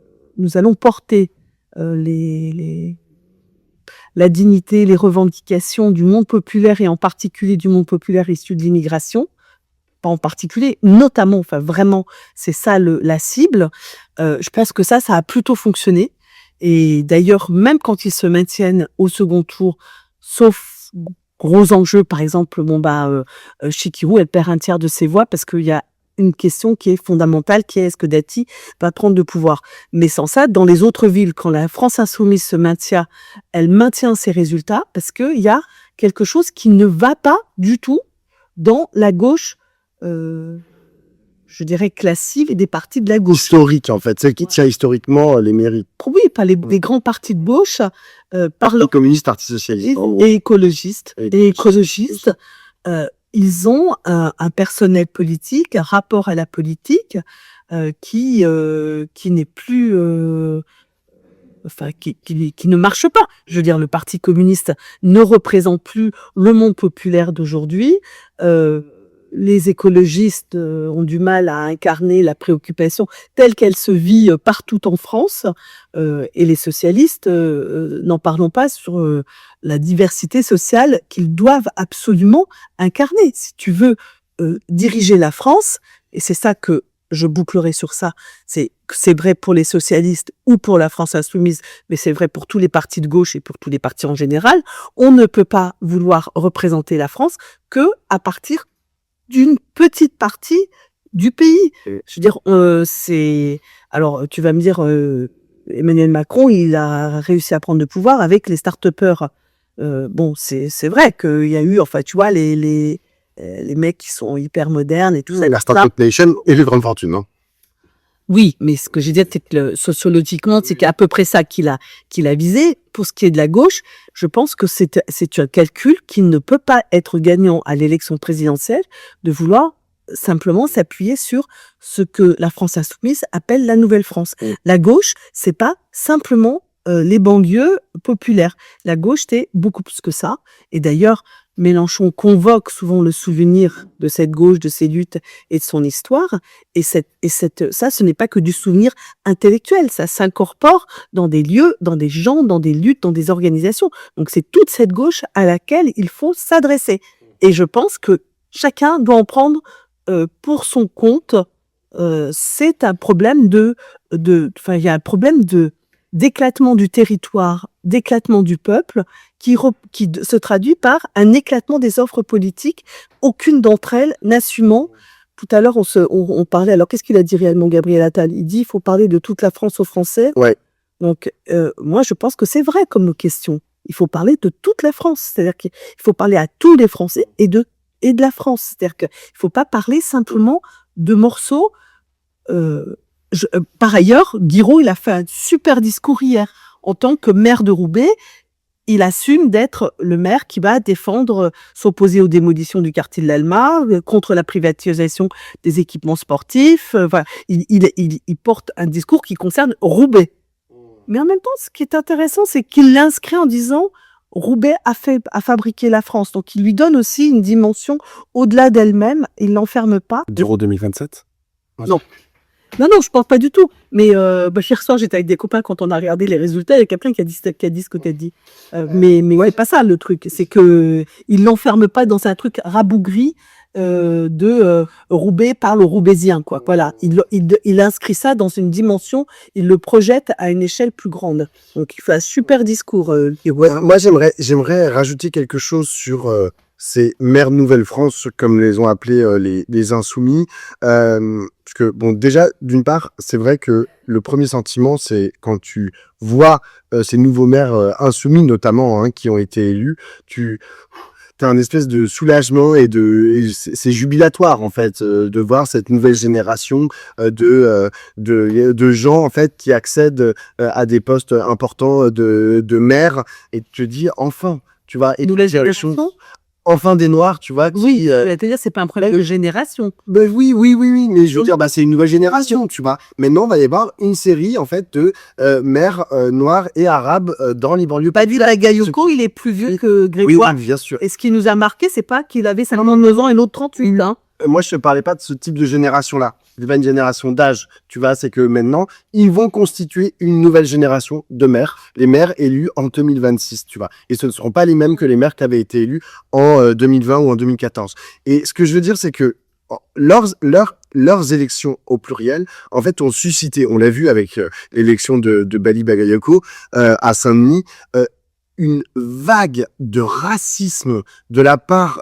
allons porter la dignité, les revendications du monde populaire et en particulier du monde populaire issu de l'immigration, pas en particulier, notamment, enfin vraiment, c'est ça la cible. Je pense que ça a plutôt fonctionné. Et d'ailleurs, même quand ils se maintiennent au second tour, sauf gros enjeux, par exemple, Chikirou, elle perd un tiers de ses voix parce qu'il y a une question qui est fondamentale, qui est est-ce que Dati va prendre le pouvoir. Mais sans ça, dans les autres villes, quand la France insoumise se maintient, elle maintient ses résultats parce qu'il y a quelque chose qui ne va pas du tout dans la gauche, je dirais classique, et des partis de la gauche. Historique, en fait, celle qui tient historiquement les mairies. Oui, pas les grands partis de gauche. Parti communiste, Parti socialiste. Et écologistes. Ils ont un personnel politique, un rapport à la politique qui n'est plus... qui ne marche pas. Je veux dire, le Parti communiste ne représente plus le monde populaire d'aujourd'hui. Les écologistes ont du mal à incarner la préoccupation telle qu'elle se vit partout en France, et les socialistes, n'en parlons pas, sur la diversité sociale qu'ils doivent absolument incarner. Si tu veux diriger la France, et c'est ça que je bouclerai sur ça, c'est vrai pour les socialistes ou pour la France insoumise, mais c'est vrai pour tous les partis de gauche et pour tous les partis en général, on ne peut pas vouloir représenter la France que à partir d'une petite partie du pays. Je veux dire, alors tu vas me dire, Emmanuel Macron, il a réussi à prendre le pouvoir avec les start-upers. C'est vrai qu'il y a eu, enfin, tu vois, les mecs qui sont hyper modernes et tout ça. La Startup Nation et les grandes fortunes, hein. Oui, mais ce que j'ai dit, c'est que sociologiquement, c'est à peu près ça qu'il a visé. Pour ce qui est de la gauche, je pense que c'est un calcul qui ne peut pas être gagnant à l'élection présidentielle de vouloir simplement s'appuyer sur ce que la France insoumise appelle la Nouvelle-France. La gauche, c'est pas simplement les banlieues populaires. La gauche, c'est beaucoup plus que ça. Et d'ailleurs, Mélenchon convoque souvent le souvenir de cette gauche, de ses luttes et de son histoire. Et ça, ce n'est pas que du souvenir intellectuel. Ça s'incorpore dans des lieux, dans des gens, dans des luttes, dans des organisations. Donc c'est toute cette gauche à laquelle il faut s'adresser. Et je pense que chacun doit en prendre pour son compte. C'est un problème il y a un problème d'éclatement du territoire, d'éclatement du peuple, qui se traduit par un éclatement des offres politiques, aucune d'entre elles n'assumant. Tout à l'heure, on parlait, alors qu'est-ce qu'il a dit réellement Gabriel Attal? Il dit il faut parler de toute la France aux Français. Ouais. Donc, moi, je pense que c'est vrai comme question. Il faut parler de toute la France. C'est-à-dire qu'il faut parler à tous les Français et de la France. C'est-à-dire qu'il ne faut pas parler simplement de morceaux. Par ailleurs, Guiraud, il a fait un super discours hier. En tant que maire de Roubaix, il assume d'être le maire qui va s'opposer aux démolitions du quartier de l'Alma, contre la privatisation des équipements sportifs. Voilà. Il porte un discours qui concerne Roubaix. Mais en même temps, ce qui est intéressant, c'est qu'il l'inscrit en disant Roubaix a fabriqué la France. Donc, il lui donne aussi une dimension au-delà d'elle-même. Il l'enferme pas. Giro 2027? Non. Non, je pense pas du tout. Mais hier soir, j'étais avec des copains quand on a regardé les résultats. Il y a quelqu'un qui a dit ce que tu as dit. Mais ouais, pas ça le truc. C'est que il l'enferme pas dans un truc rabougri de Roubaix parle aux Roubaisiens, quoi. Voilà, il inscrit ça dans une dimension, il le projette à une échelle plus grande. Donc il fait un super discours. Moi, j'aimerais rajouter quelque chose sur ces maires Nouvelle-France, comme les ont appelés les Insoumis. Parce que, bon, déjà, d'une part, c'est vrai que le premier sentiment, c'est quand tu vois ces nouveaux maires insoumis, notamment, qui ont été élus, t'as un espèce de soulagement et c'est jubilatoire en fait de voir cette nouvelle génération de gens en fait qui accèdent à des postes importants de maire et tu te dis enfin, tu vois, et nouvelle génération. Enfin des noirs, tu vois. Oui, je vais te dire, c'est pas un problème de génération. Ben oui, mais je veux dire, c'est une nouvelle génération, tu vois. Maintenant, il va y avoir une série, en fait, de mères noirs et arabes dans les banlieues. Badi Bagayoko, il est plus vieux que Grégoire. Oui, bien sûr. Et ce qui nous a marqué, c'est pas qu'il avait 59 ans et l'autre 38, hein. Moi, je te parlais pas de ce type de génération-là. C'est pas une génération d'âge, tu vois. C'est que maintenant, ils vont constituer une nouvelle génération de maires, les maires élus en 2026, tu vois. Et ce ne seront pas les mêmes que les maires qui avaient été élus en 2020 ou en 2014. Et ce que je veux dire, c'est que leurs élections au pluriel, en fait, ont suscité, on l'a vu avec l'élection de Badi Bagayoko à Saint-Denis, une vague de racisme de la part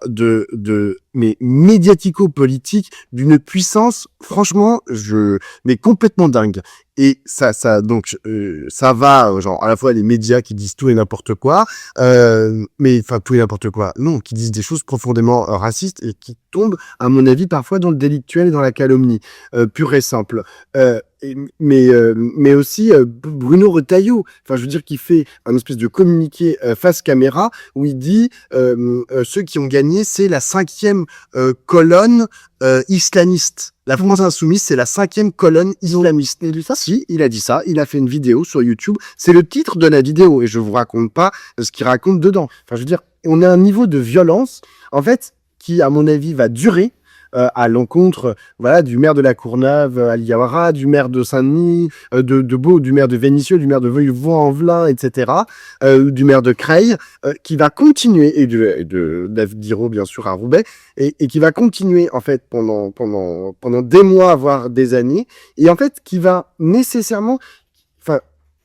mais médiatico-politique d'une puissance, franchement, mais complètement dingue. Et ça va, genre, à la fois les médias qui disent tout et n'importe quoi, mais, enfin, tout et n'importe quoi. Non, qui disent des choses profondément racistes et qui tombent, à mon avis, parfois dans le délictuel et dans la calomnie, pure et simple. Mais aussi Bruno Retailleau, enfin je veux dire, qui fait un espèce de communiqué face caméra où il dit ceux qui ont gagné, c'est la 5e colonne islamiste. La France insoumise, c'est la 5e colonne islamiste. Et ça, si, il a dit ça. Il a fait une vidéo sur YouTube. C'est le titre de la vidéo et je vous raconte pas ce qu'il raconte dedans. Enfin, je veux dire, on a un niveau de violence, en fait, qui, à mon avis, va durer. À l'encontre, voilà, du maire de la Courneuve, Ali Yawara, du maire de Saint-Denis, de Beau, du maire de Vénissieux, du maire de Vaux-en-Velin, etc., du maire de Creil, qui va continuer, et de David Diro, bien sûr, à Roubaix, et qui va continuer, en fait, pendant des mois, voire des années, et en fait, qui va nécessairement, enfin,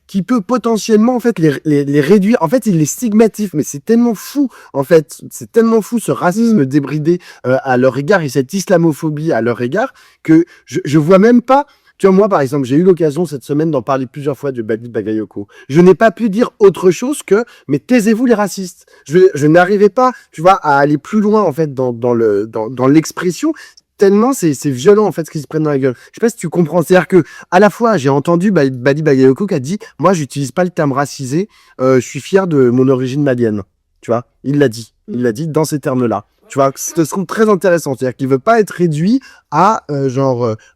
qui peut potentiellement en fait les réduire. En fait, il les stigmatise, mais c'est tellement fou. En fait, c'est tellement fou ce racisme débridé à leur égard et cette islamophobie à leur égard que je vois même pas. Tu vois, moi, par exemple, j'ai eu l'occasion cette semaine d'en parler plusieurs fois de Badi Bagayoko. Je n'ai pas pu dire autre chose que, mais taisez-vous les racistes. Je n'arrivais pas, tu vois, à aller plus loin, en fait, dans l'expression. Tellement c'est violent en fait ce qu'ils se prennent dans la gueule. Je sais pas si tu comprends. C'est-à-dire que à la fois j'ai entendu Badi Bagayoko qui a dit moi j'utilise pas le terme racisé, je suis fier de mon origine malienne. Tu vois, il l'a dit dans ces termes-là. Tu vois, ce serait très intéressant. C'est-à-dire qu'il veut pas être réduit à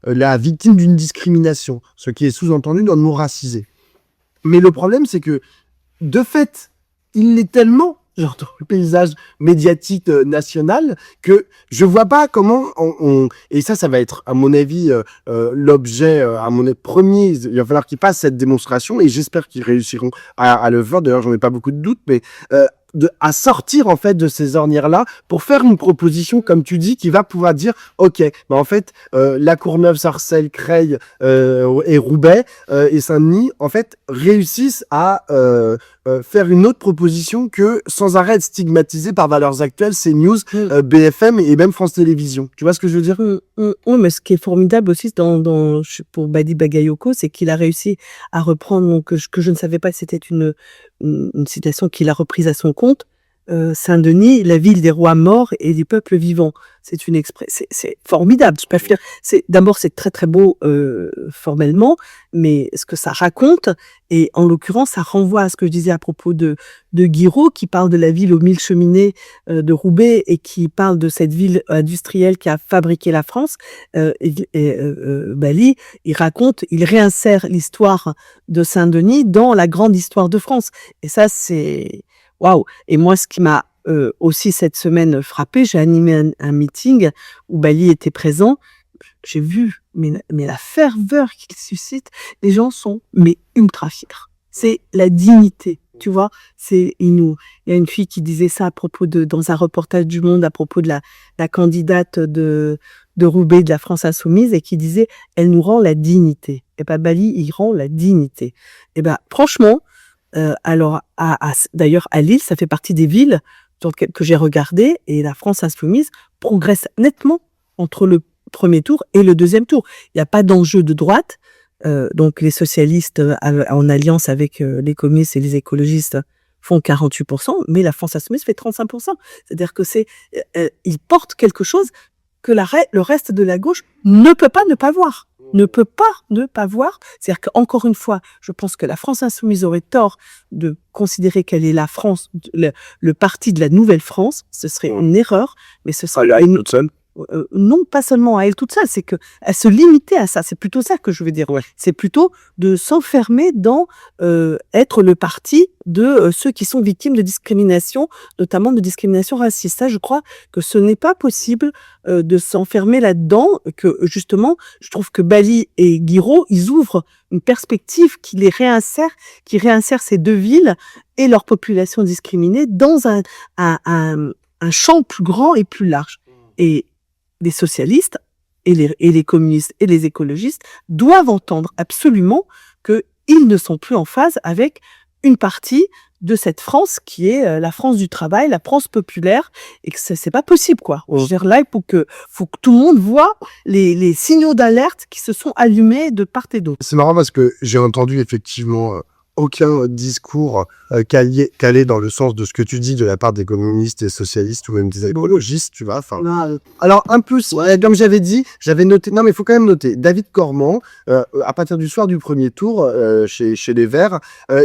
la victime d'une discrimination, ce qui est sous-entendu dans le mot racisé. Mais le problème c'est que de fait il l'est tellement genre dans le paysage médiatique national que je vois pas comment et ça va être à mon avis l'objet à mon avis premier. Il va falloir qu'ils fassent cette démonstration et j'espère qu'ils réussiront à le faire. D'ailleurs j'en ai pas beaucoup de doutes, mais à sortir en fait de ces ornières-là pour faire une proposition, comme tu dis, qui va pouvoir dire ok, bah en fait la Courneuve, Sarcelles, Creil et Roubaix et Saint-Denis en fait réussissent à faire une autre proposition que sans arrêt être stigmatisé par Valeurs Actuelles, CNews, BFM et même France Télévisions. Tu vois ce que je veux dire? Oui, mais ce qui est formidable aussi pour Badi Bagayoko, c'est qu'il a réussi à reprendre que je ne savais pas, c'était une citation qu'il a reprise à son compte. Saint-Denis, la ville des rois morts et des peuples vivants. C'est une c'est formidable. Je peux dire, d'abord c'est très très beau formellement, mais ce que ça raconte, et en l'occurrence ça renvoie à ce que je disais à propos de Guiraud, qui parle de la ville aux 1000 cheminées de Roubaix et qui parle de cette ville industrielle qui a fabriqué la France. Bali, il réinsère l'histoire de Saint-Denis dans la grande histoire de France. Et ça waouh. Et moi, ce qui m'a aussi cette semaine frappé, j'ai animé un meeting où Bali était présent. J'ai vu, mais la ferveur qu'il suscite, les gens sont ultra fiers. C'est la dignité, tu vois. Il y a une fille qui disait ça dans un reportage du Monde à propos de la candidate de Roubaix de la France Insoumise et qui disait, elle nous rend la dignité. Et ben Bali, il rend la dignité. Et ben franchement, alors d'ailleurs à Lille, ça fait partie des villes que j'ai regardées et la France Insoumise progresse nettement entre le premier tour et le deuxième tour. Il n'y a pas d'enjeu de droite. Donc les socialistes en alliance avec les communistes et les écologistes font 48%, mais la France Insoumise fait 35%. C'est-à-dire que ils portent quelque chose que le reste de la gauche ne peut pas ne pas voir. Ne peut pas ne pas voir. C'est-à-dire qu'encore une fois, je pense que la France Insoumise aurait tort de considérer qu'elle est la France, le parti de la nouvelle France. Ce serait une erreur, mais ce serait toute seule. non pas seulement à elle toute seule, c'est qu'elle se limitait à ça. C'est plutôt ça que je veux dire. Ouais. C'est plutôt de s'enfermer dans être le parti de ceux qui sont victimes de discrimination, notamment de discrimination raciste. Ça, je crois que ce n'est pas possible de s'enfermer là-dedans, que justement, je trouve que Bali et Guiraud, ils ouvrent une perspective qui réinsère ces deux villes et leur population discriminée dans un champ plus grand et plus large. Et les socialistes et les communistes et les écologistes doivent entendre absolument qu'ils ne sont plus en phase avec une partie de cette France qui est la France du travail, la France populaire, et que c'est pas possible, quoi. Je veux dire, là, il faut que tout le monde voit les signaux d'alerte qui se sont allumés de part et d'autre. C'est marrant parce que j'ai entendu effectivement aucun discours calé dans le sens de ce que tu dis de la part des communistes et socialistes ou même des écologistes, tu vois. Alors, un peu, comme j'avais dit, j'avais noté, non mais il faut quand même noter, David Corman, à partir du soir du premier tour, chez les Verts,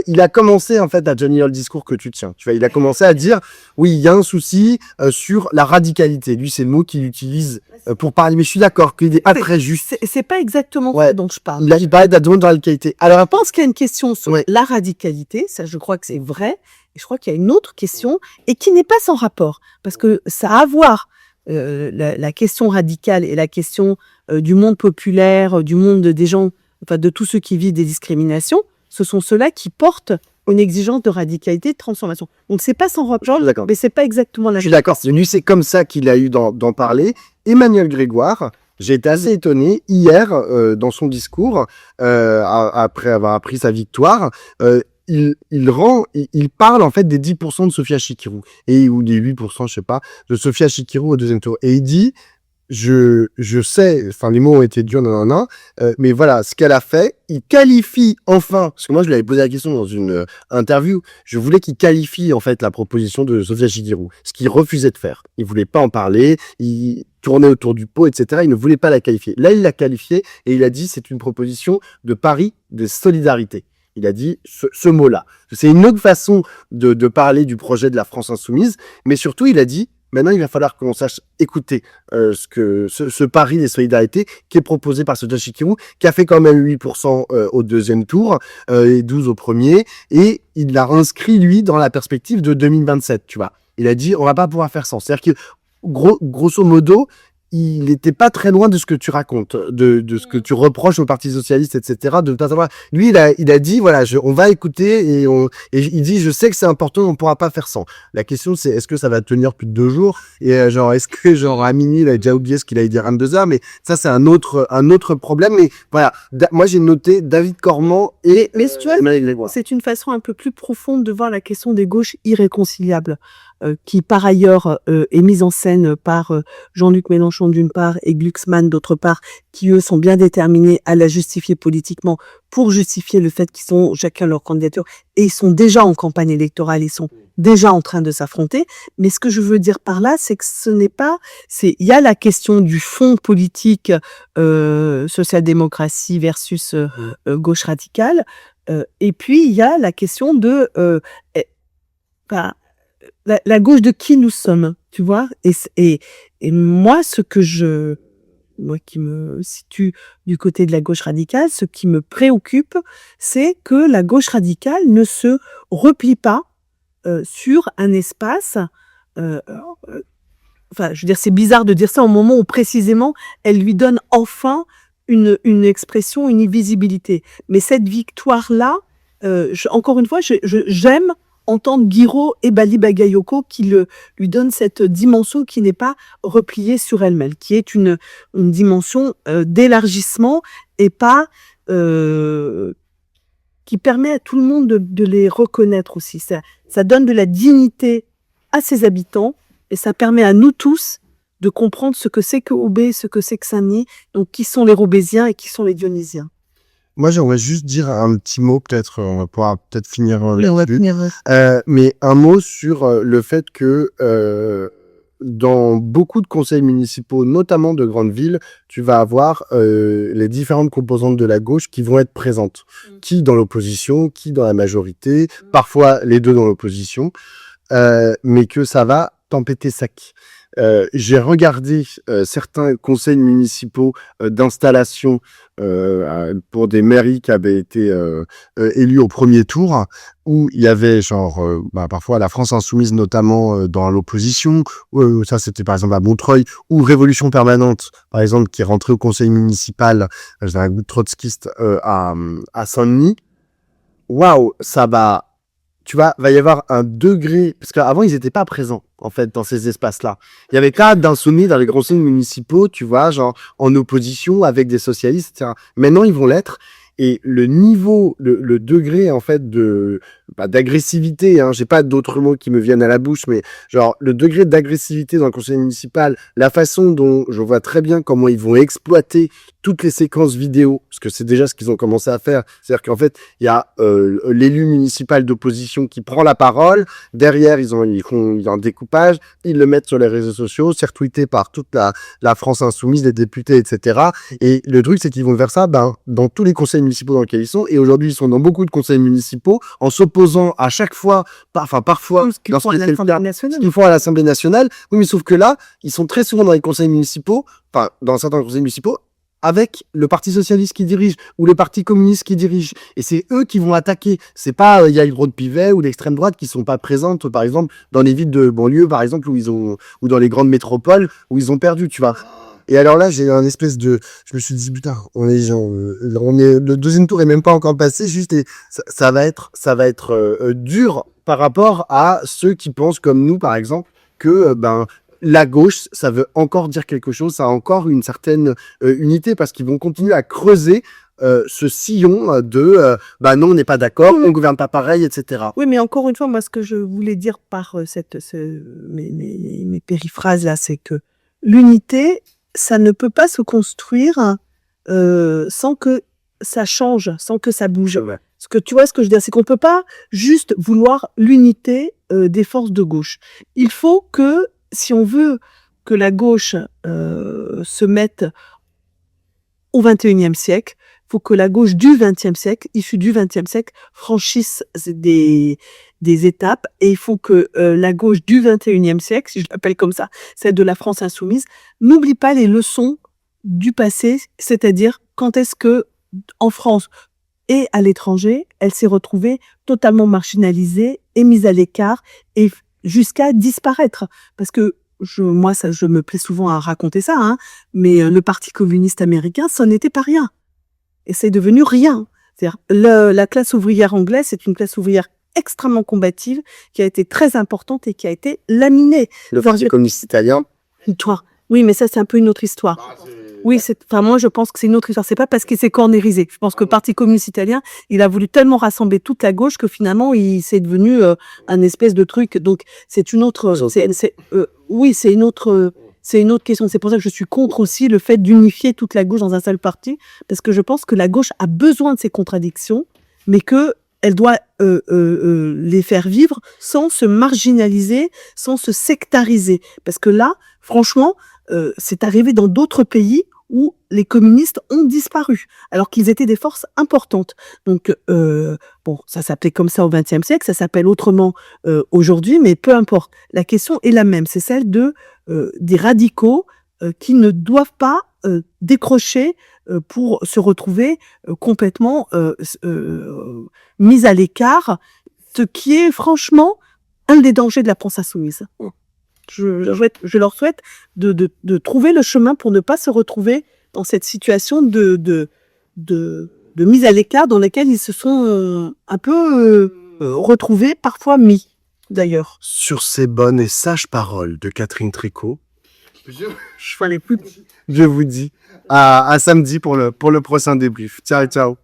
il a commencé en fait à tenir le discours que tu tiens. Tu vois, il a commencé à dire, oui, il y a un souci sur la radicalité. Lui, c'est le mot qu'il utilise pour parler, mais je suis d'accord qu'il est pas très juste. C'est pas exactement ce dont je parle. Là, il parlait de la demande de radicalité. Alors, je pense qu'il y a une question sur la radicalité, ça je crois que c'est vrai, et je crois qu'il y a une autre question, et qui n'est pas sans rapport, parce que ça a à voir, la question radicale et la question du monde populaire, du monde des gens, enfin de tous ceux qui vivent des discriminations, ce sont ceux-là qui portent une exigence de radicalité, de transformation. Donc c'est pas sans rapport, mais c'est pas exactement la. Je suis d'accord, c'est comme ça qu'il a eu d'en parler. Emmanuel Grégoire, j'ai été assez étonné hier dans son discours, après avoir appris sa victoire, il parle en fait des 10% de Sophia Chikirou, ou des 8%, je sais pas, de Sophia Chikirou au deuxième tour. Et il dit, je sais, enfin les mots ont été durs, mais voilà, ce qu'elle a fait, il qualifie enfin, parce que moi je lui avais posé la question dans une interview, je voulais qu'il qualifie en fait la proposition de Sophia Chikirou, ce qu'il refusait de faire. Il voulait pas en parler, il tournait autour du pot, etc. Il ne voulait pas la qualifier. Là, il l'a qualifiée et il a dit c'est une proposition de pari de solidarité. Il a dit ce mot-là. C'est une autre façon de parler du projet de la France Insoumise, mais surtout il a dit maintenant, il va falloir qu'on sache écouter ce pari des solidarités qui est proposé par Sophia Chikirou, qui a fait quand même 8% au deuxième tour et 12% au premier. Et il l'a inscrit, lui, dans la perspective de 2027, tu vois. Il a dit, on va pas pouvoir faire ça. C'est-à-dire que, grosso modo, il n'était pas très loin de ce que tu racontes, de ce que tu reproches au Parti Socialiste, etc. Lui, il a dit, voilà, on va écouter et il dit, je sais que c'est important, on ne pourra pas faire sans. La question, c'est, est-ce que ça va tenir plus de 2 jours? Et est-ce que, à minuit, il a déjà oublié ce qu'il allait dire à 22 heures? Mais ça, c'est un autre problème. Mais voilà, moi, j'ai noté David Corman et Emmanuel Grégoire. C'est une façon un peu plus profonde de voir la question des gauches irréconciliables, qui par ailleurs est mise en scène par Jean-Luc Mélenchon d'une part et Glucksmann d'autre part, qui eux sont bien déterminés à la justifier politiquement pour justifier le fait qu'ils sont chacun leur candidature et ils sont déjà en campagne électorale, ils sont déjà en train de s'affronter. Mais ce que je veux dire par là, c'est que il y a la question du fond politique, social-démocratie versus gauche radicale, et puis il y a la question de la gauche de qui nous sommes, tu vois, et moi, moi qui me situe du côté de la gauche radicale, ce qui me préoccupe, c'est que la gauche radicale ne se replie pas sur un espace. Enfin, je veux dire, c'est bizarre de dire ça au moment où précisément elle lui donne enfin une expression, une visibilité. Mais cette victoire-là, encore une fois, j'aime entendre Guiraud et Bali Bagayoko qui lui donnent cette dimension qui n'est pas repliée sur elle-même, qui est une dimension d'élargissement et pas qui permet à tout le monde de les reconnaître aussi. Ça donne de la dignité à ses habitants et ça permet à nous tous de comprendre ce que c'est que Roubaix, ce que c'est que Saint-Denis, donc qui sont les Roubaisiens et qui sont les Dionysiens. Moi, j'aimerais juste dire un petit mot, peut-être, on pourra peut-être finir Oui, on va là-dessus. finir. Mais un mot sur le fait que dans beaucoup de conseils municipaux, notamment de grandes villes, tu vas avoir les différentes composantes de la gauche qui vont être présentes. Qui dans l'opposition, qui dans la majorité, parfois les deux dans l'opposition, mais que ça va tempêter sec. J'ai regardé certains conseils municipaux d'installation pour des mairies qui avaient été élus au premier tour, où il y avait parfois la France Insoumise notamment dans l'opposition, ça c'était par exemple à Montreuil, ou Révolution Permanente par exemple qui est rentrée au conseil municipal, j'ai un goût de trotskiste à Saint-Denis. Waouh, ça va... Tu vois, va y avoir un degré, parce qu'avant, ils n'étaient pas présents, en fait, dans ces espaces-là. Il y avait pas d'insoumis dans les conseils municipaux, tu vois, genre, en opposition avec des socialistes, etc. Maintenant, ils vont l'être. Et le niveau, le degré, en fait, d'agressivité, hein, j'ai pas d'autres mots qui me viennent à la bouche, mais genre, le degré d'agressivité dans le conseil municipal, la façon dont je vois très bien comment ils vont exploiter toutes les séquences vidéo, parce que c'est déjà ce qu'ils ont commencé à faire. C'est-à-dire qu'en fait, il y a l'élu municipal d'opposition qui prend la parole. Derrière, ils font un découpage. Ils le mettent sur les réseaux sociaux, c'est retweeté par toute la France insoumise, les députés, etc. Et le truc, c'est qu'ils vont faire ça dans tous les conseils municipaux dans lesquels ils sont. Et aujourd'hui, ils sont dans beaucoup de conseils municipaux en s'opposant à chaque fois, parfois, Ce qu'ils font à l'Assemblée nationale. qu'ils font à l'Assemblée nationale. Oui, mais sauf que là, ils sont très souvent dans les conseils municipaux, enfin, dans certains conseils municipaux, avec le Parti socialiste qui dirige ou le Parti communiste qui dirige. Et c'est eux qui vont attaquer. C'est pas Yael Braun-Pivet ou l'extrême droite qui sont pas présentes, par exemple, dans les villes de banlieue, par exemple, ou dans les grandes métropoles où ils ont perdu, tu vois. Et alors là, j'ai un espèce de... Je me suis dit, putain, le deuxième tour est même pas encore passé, juste, et ça va être dur par rapport à ceux qui pensent comme nous, par exemple, que, la gauche, ça veut encore dire quelque chose, ça a encore une certaine unité, parce qu'ils vont continuer à creuser ce sillon de non, on n'est pas d'accord, on gouverne pas pareil, etc. Oui, mais encore une fois, moi, ce que je voulais dire par mes périphrases là, c'est que l'unité, ça ne peut pas se construire sans que ça change, sans que ça bouge. Ouais. Ce que tu vois, ce que je veux dire, c'est qu'on peut pas juste vouloir l'unité des forces de gauche. Il faut que, si on veut que la gauche se mette au XXIe siècle, il faut que la gauche du XXe siècle, issue du XXe siècle, franchisse des étapes, et il faut que la gauche du XXIe siècle, si je l'appelle comme ça, celle de la France insoumise, n'oublie pas les leçons du passé, c'est-à-dire quand est-ce que en France et à l'étranger, elle s'est retrouvée totalement marginalisée et mise à l'écart et jusqu'à disparaître. Parce que je me plais souvent à raconter ça, hein, mais le Parti communiste américain, ça n'était pas rien. Et c'est devenu rien. C'est-à-dire, la classe ouvrière anglaise, c'est une classe ouvrière extrêmement combative, qui a été très importante et qui a été laminée. Le Parti communiste italien. Oui, mais ça, c'est un peu une autre histoire. Oui, moi, je pense que c'est une autre histoire. C'est pas parce qu'il s'est cornérisé. Je pense que le Parti communiste italien, il a voulu tellement rassembler toute la gauche que finalement, c'est devenu un espèce de truc. Donc, c'est une autre, c'est une autre question. C'est pour ça que je suis contre aussi le fait d'unifier toute la gauche dans un seul parti, parce que je pense que la gauche a besoin de ces contradictions, mais que elle doit les faire vivre sans se marginaliser, sans se sectariser. Parce que là, franchement, c'est arrivé dans d'autres pays où les communistes ont disparu, alors qu'ils étaient des forces importantes. Donc, ça s'appelait comme ça au XXe siècle, ça s'appelle autrement aujourd'hui, mais peu importe. La question est la même, c'est celle des radicaux qui ne doivent pas décrocher pour se retrouver complètement mis à l'écart, ce qui est franchement un des dangers de la France insoumise. Je leur souhaite de trouver le chemin pour ne pas se retrouver dans cette situation de mise à l'écart dans laquelle ils se sont un peu retrouvés, parfois mis, d'ailleurs. Sur ces bonnes et sages paroles de Catherine Tricot, Je vois les plus Je vous dis à samedi pour le prochain débrief. Ciao, ciao.